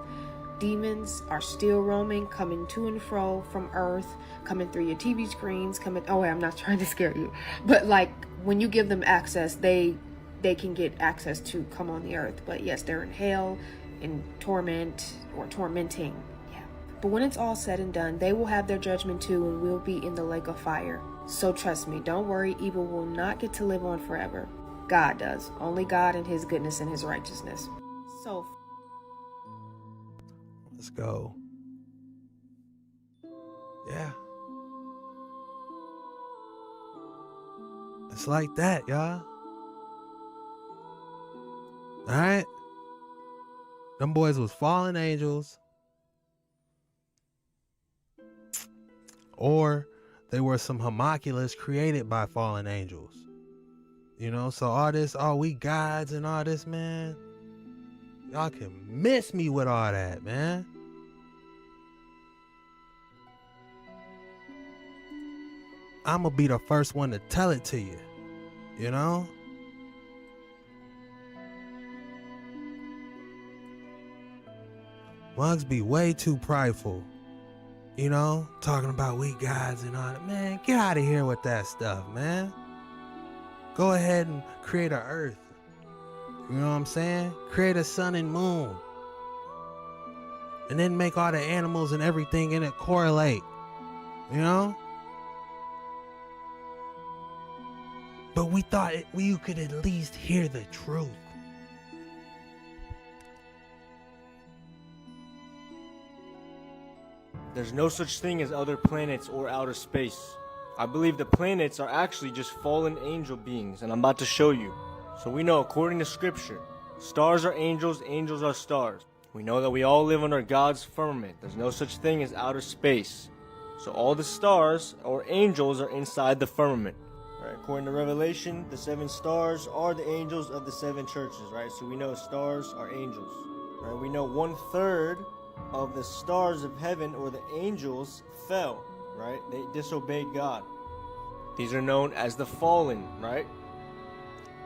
Demons are still roaming, coming to and fro from earth, coming through your TV screens, oh wait, I'm not trying to scare you, but like when you give them access, they can get access to come on the earth. But yes, they're in hell, in torment, or tormenting. Yeah. But when it's all said and done, they will have their judgment too, and we'll be in the lake of fire. So trust me, don't worry, evil will not get to live on forever. God does. Only God and his goodness and his righteousness. So let's go. Yeah. It's like that, y'all. Alright? Them boys was fallen angels. Or they were some homunculus created by fallen angels. You know, so all this, oh, we gods and all this, man, y'all can miss me with all that, man. I'm gonna be the first one to tell it to you, you know? Mugs be way too prideful, you know? Talking about we gods and all that. Man, get out of here with that stuff, man. Go ahead and create an earth. You know what I'm saying? Create a sun and moon. And then make all the animals and everything in it correlate. You know? But we thought you could at least hear the truth. There's no such thing as other planets or outer space. I believe the planets are actually just fallen angel beings, and I'm about to show you. So we know, according to scripture, stars are angels, angels are stars. We know that we all live under God's firmament. There's no such thing as outer space. So all the stars or angels are inside the firmament. Right? According to Revelation, the 7 stars are the angels of the 7 churches, right? So we know stars are angels. Right? We know 1/3 of the stars of heaven, or the angels, fell, right? They disobeyed God. These are known as the fallen, right?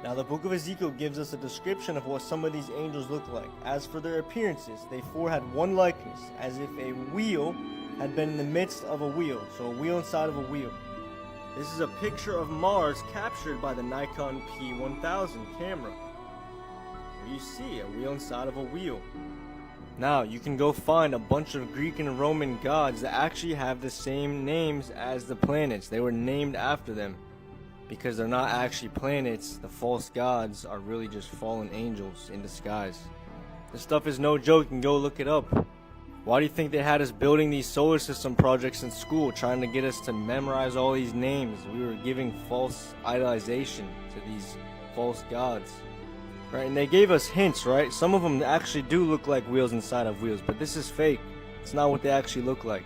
Now the book of Ezekiel gives us a description of what some of these angels look like. As for their appearances, they four had one likeness, as if a wheel had been in the midst of a wheel. So a wheel inside of a wheel. This is a picture of Mars captured by the Nikon P1000 camera, where you see a wheel inside of a wheel. Now, you can go find a bunch of Greek and Roman gods that actually have the same names as the planets. They were named after them because they're not actually planets. The false gods are really just fallen angels in disguise. This stuff is no joke. You can go look it up. Why do you think they had us building these solar system projects in school, trying to get us to memorize all these names? We were giving false idolization to these false gods. Right, and they gave us hints, right? Some of them actually do look like wheels inside of wheels, but this is fake. It's not what they actually look like.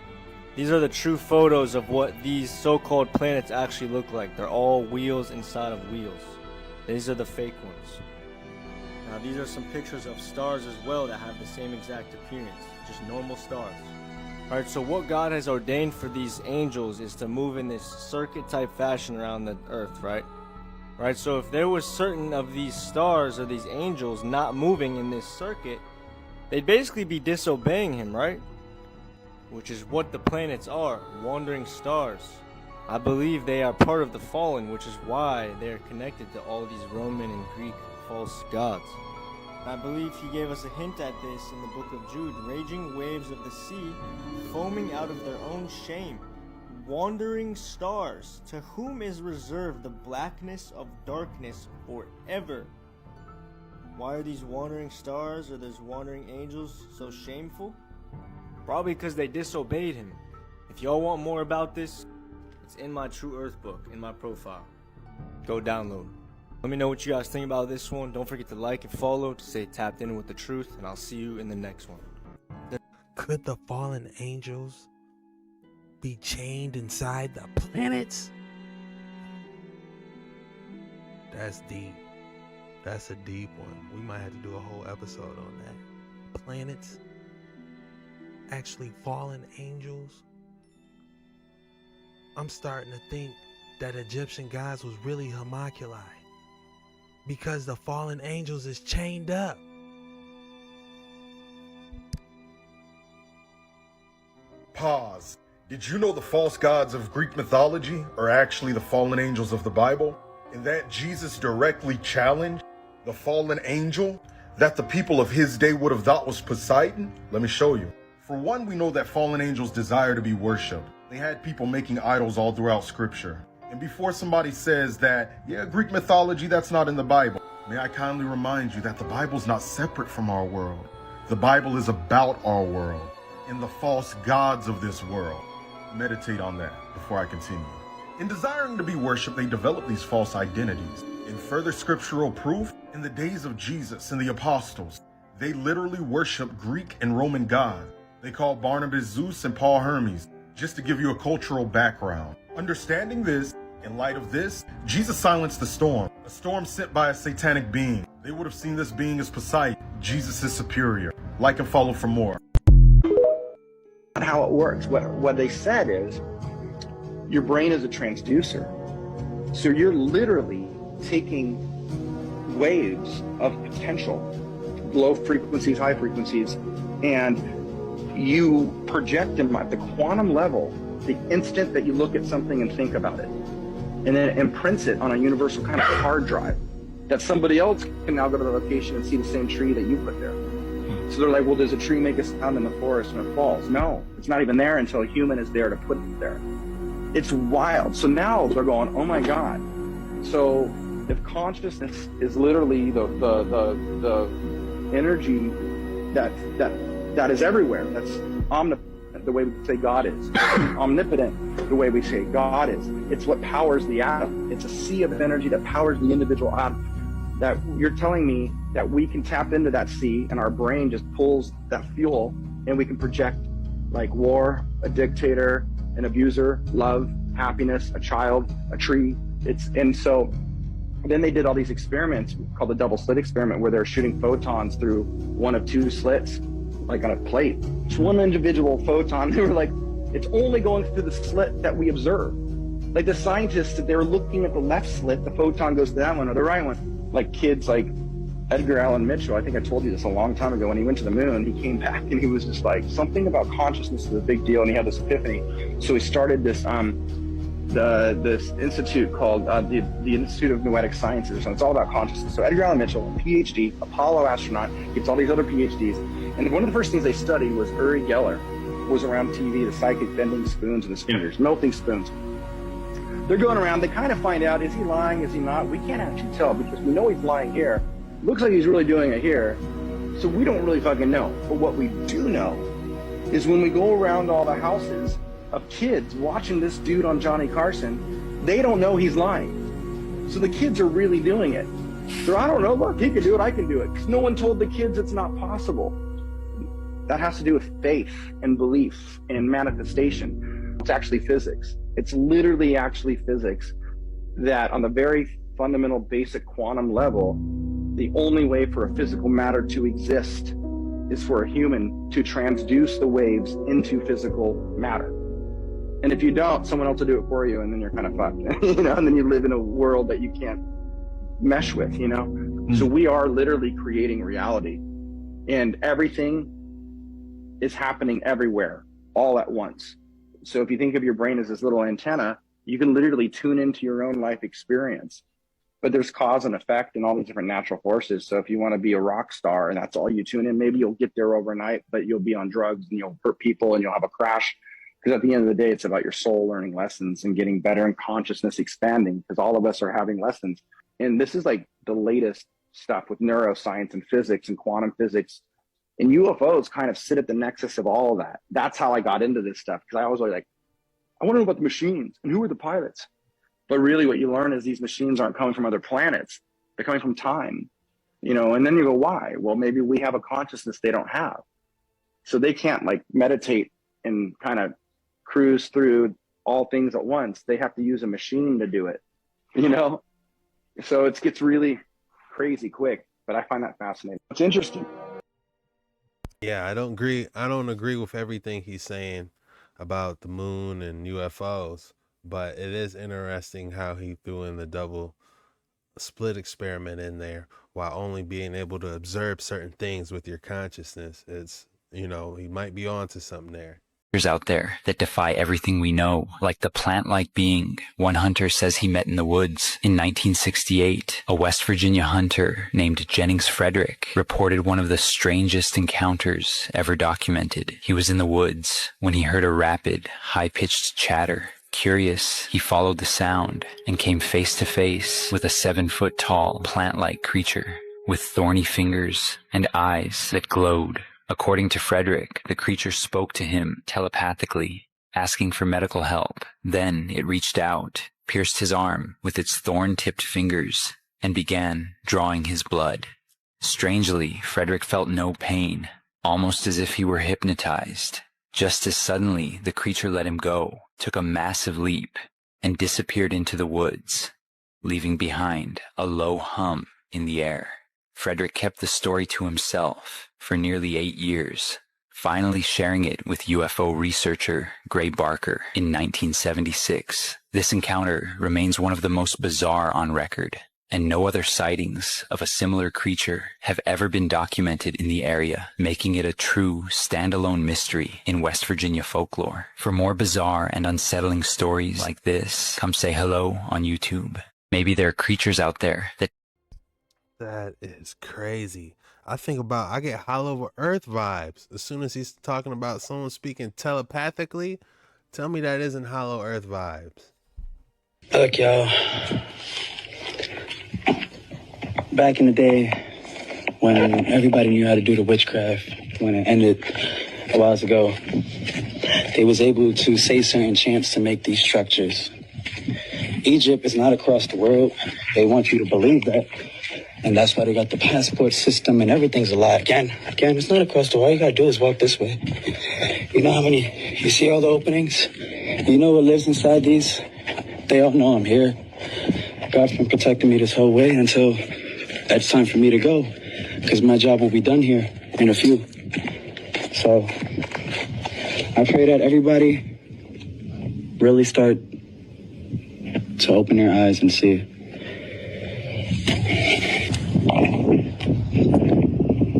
These are the true photos of what these so-called planets actually look like. They're all wheels inside of wheels. These are the fake ones. Now these are some pictures of stars as well that have the same exact appearance, just normal stars. Alright, so what God has ordained for these angels is to move in this circuit type fashion around the earth, right? Right, so if there was certain of these stars or these angels not moving in this circuit, they'd basically be disobeying him, right? Which is what the planets are, wandering stars. I believe they are part of the fallen, which is why they are connected to all these Roman and Greek false gods. I believe he gave us a hint at this in the book of Jude. Raging waves of the sea, foaming out of their own shame. Wandering stars, to whom is reserved the blackness of darkness forever. Why are these wandering stars or these wandering angels so shameful? Probably because they disobeyed him. If y'all want more about this, it's in my True Earth book, in my profile. Go download. Let me know what you guys think about this one. Don't forget to like and follow to stay tapped in with the truth, and I'll see you in the next one. Could the fallen angels be chained inside the planets? That's deep. That's a deep one. We might have to do a whole episode on that. Planets? Actually fallen angels? I'm starting to think that Egyptian gods was really homunculi, because the fallen angels is chained up. Pause. Did you know the false gods of Greek mythology are actually the fallen angels of the Bible? And that Jesus directly challenged the fallen angel that the people of his day would have thought was Poseidon? Let me show you. For one, we know that fallen angels desire to be worshipped. They had people making idols all throughout scripture. And before somebody says that, yeah, Greek mythology, that's not in the Bible, may I kindly remind you that the Bible's not separate from our world. The Bible is about our world and the false gods of this world. Meditate on that before I continue. In desiring to be worshipped, they developed these false identities. In further scriptural proof, in the days of Jesus and the apostles, they literally worshiped Greek and Roman gods. They called Barnabas Zeus and Paul Hermes, just to give you a cultural background. Understanding this, in light of this, Jesus silenced the storm, a storm sent by a satanic being. They would have seen this being as Poseidon. Jesus is superior. Like and follow for more. How it works. What they said is your brain is a transducer. So you're literally taking waves of potential, low frequencies, high frequencies, and you project them at the quantum level the instant that you look at something and think about it. And then it imprints it on a universal kind of hard drive that somebody else can now go to the location and see the same tree that you put there. So they're like, well, does a tree make a sound in the forest when it falls? No, it's not even there until a human is there to put it there. It's wild. So now they're going, oh my God. So if consciousness is literally the energy that is everywhere, that's omnipotent, the way we say God is, omnipotent, the way we say God is. It's what powers the atom. It's a sea of energy that powers the individual atom. That you're telling me that we can tap into that sea and our brain just pulls that fuel and we can project like war, a dictator, an abuser, love, happiness, a child, a tree. And so then they did all these experiments called the double slit experiment where they're shooting photons through one of two slits, like on a plate. It's one individual photon. They were like, it's only going through the slit that we observe. Like the scientists, they were looking at the left slit, the photon goes to that one or the right one. Like kids like Edgar Allan Mitchell, I think I told you this a long time ago, when he went to the moon, he came back and he was just like, something about consciousness is a big deal, and he had this epiphany. So he started this this institute called the Institute of Noetic Sciences, and it's all about consciousness. So Edgar Allan Mitchell, a PhD, Apollo astronaut, gets all these other PhDs, and one of the first things they studied was Uri Geller, was around TV, the psychic bending spoons in his fingers, melting spoons. They're going around, they kind of find out, is he lying, is he not? We can't actually tell because we know he's lying here. Looks like he's really doing it here. So we don't really fucking know. But what we do know is when we go around all the houses of kids watching this dude on Johnny Carson, they don't know he's lying. So the kids are really doing it. So I don't know, look, he can do it, I can do it. Because no one told the kids it's not possible. That has to do with faith and belief and manifestation. It's actually physics. It's literally actually physics that on the very fundamental basic quantum level, the only way for a physical matter to exist is for a human to transduce the waves into physical matter. And if you don't, someone else will do it for you, and then you're kind of fucked, you know, and then you live in a world that you can't mesh with, you know? So we are literally creating reality, and everything is happening everywhere, all at once. So if you think of your brain as this little antenna, you can literally tune into your own life experience. But there's cause and effect and all these different natural forces. So if you want to be a rock star and that's all you tune in, maybe you'll get there overnight, but you'll be on drugs and you'll hurt people and you'll have a crash. Because at the end of the day, it's about your soul learning lessons and getting better and consciousness expanding, because all of us are having lessons. And this is like the latest stuff with neuroscience and physics and quantum physics. And UFOs kind of sit at the nexus of all of that. That's how I got into this stuff, because I always like, I want to know about the machines and who are the pilots. But really what you learn is these machines aren't coming from other planets. They're coming from time, you know, and then you go, why? Well, maybe we have a consciousness they don't have. So they can't like meditate and kind of cruise through all things at once. They have to use a machine to do it, you know? So it gets really crazy quick, but I find that fascinating. It's interesting. Yeah, I don't agree with everything he's saying about the moon and UFOs, but it is interesting how he threw in the double split experiment in there while only being able to observe certain things with your consciousness. It's, you know, he might be onto something there. Out there that defy everything we know, like the plant-like being one hunter says he met in the woods. In 1968, a West Virginia hunter named Jennings Frederick reported one of the strangest encounters ever documented. He was in the woods when he heard a rapid, high-pitched chatter. Curious, he followed the sound and came face to face with a 7-foot-tall, plant-like creature with thorny fingers and eyes that glowed. According to Frederick, the creature spoke to him telepathically, asking for medical help. Then it reached out, pierced his arm with its thorn-tipped fingers, and began drawing his blood. Strangely, Frederick felt no pain, almost as if he were hypnotized. Just as suddenly, the creature let him go, took a massive leap, and disappeared into the woods, leaving behind a low hum in the air. Frederick kept the story to himself for nearly 8 years, finally sharing it with UFO researcher Gray Barker in 1976. This encounter remains one of the most bizarre on record, and no other sightings of a similar creature have ever been documented in the area, making it a true standalone mystery in West Virginia folklore. For more bizarre and unsettling stories like this, come say hello on YouTube. Maybe there are creatures out there that... That is crazy. I get Hollow Earth vibes. As soon as he's talking about someone speaking telepathically, tell me that isn't Hollow Earth vibes. Look, y'all. Back in the day, when everybody knew how to do the witchcraft, when it ended a while ago, they was able to say certain chants to make these structures. Egypt is not across the world. They want you to believe that. And that's why they got the passport system and everything's a lie. Again, it's not across the world. All you gotta do is walk this way. You know how many, you see all the openings? You know what lives inside these? They all know I'm here. God's been protecting me this whole way until it's time for me to go. Because my job will be done here in a few. So, I pray that everybody really start to open their eyes and see.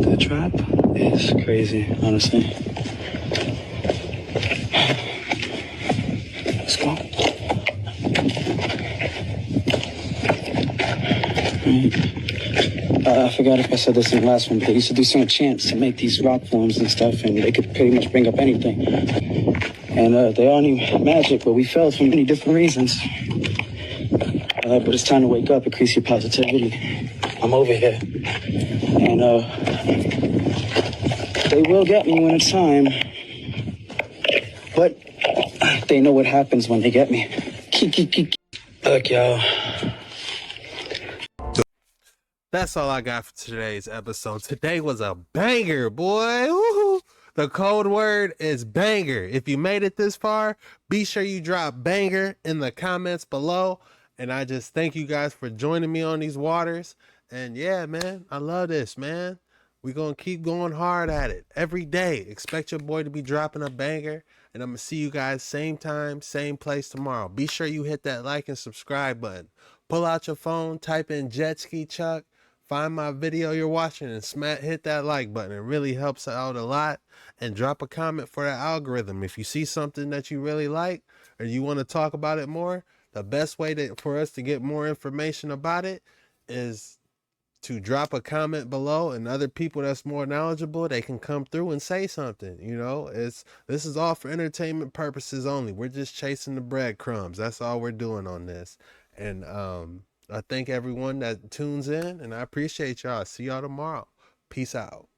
The trap is crazy, honestly. Let's go. I forgot if I said this in the last one, but they used to do certain chants to make these rock forms and stuff, and they could pretty much bring up anything. And they all knew magic, but we failed for many different reasons. But it's time to wake up, increase your positivity. I'm over here. And they will get me when it's time. But they know what happens when they get me. Look, y'all. That's all I got for today's episode. Today was a banger, boy. Woo-hoo. The code word is banger. If you made it this far, be sure you drop banger in the comments below. And I just thank you guys for joining me on these waters. And yeah, man, I love this, man. We're going to keep going hard at it every day. Expect your boy to be dropping a banger. And I'm going to see you guys same time, same place tomorrow. Be sure you hit that like and subscribe button. Pull out your phone, type in JetskiChucK. Find my video you're watching and hit that like button. It really helps out a lot. And drop a comment for the algorithm. If you see something that you really like or you want to talk about it more, the best way for us to get more information about it is to drop a comment below, and other people that's more knowledgeable, they can come through and say something. You know, this is all for entertainment purposes only. We're just chasing the breadcrumbs. That's all we're doing on this. And I thank everyone that tunes in, and I appreciate y'all. See y'all tomorrow. Peace out.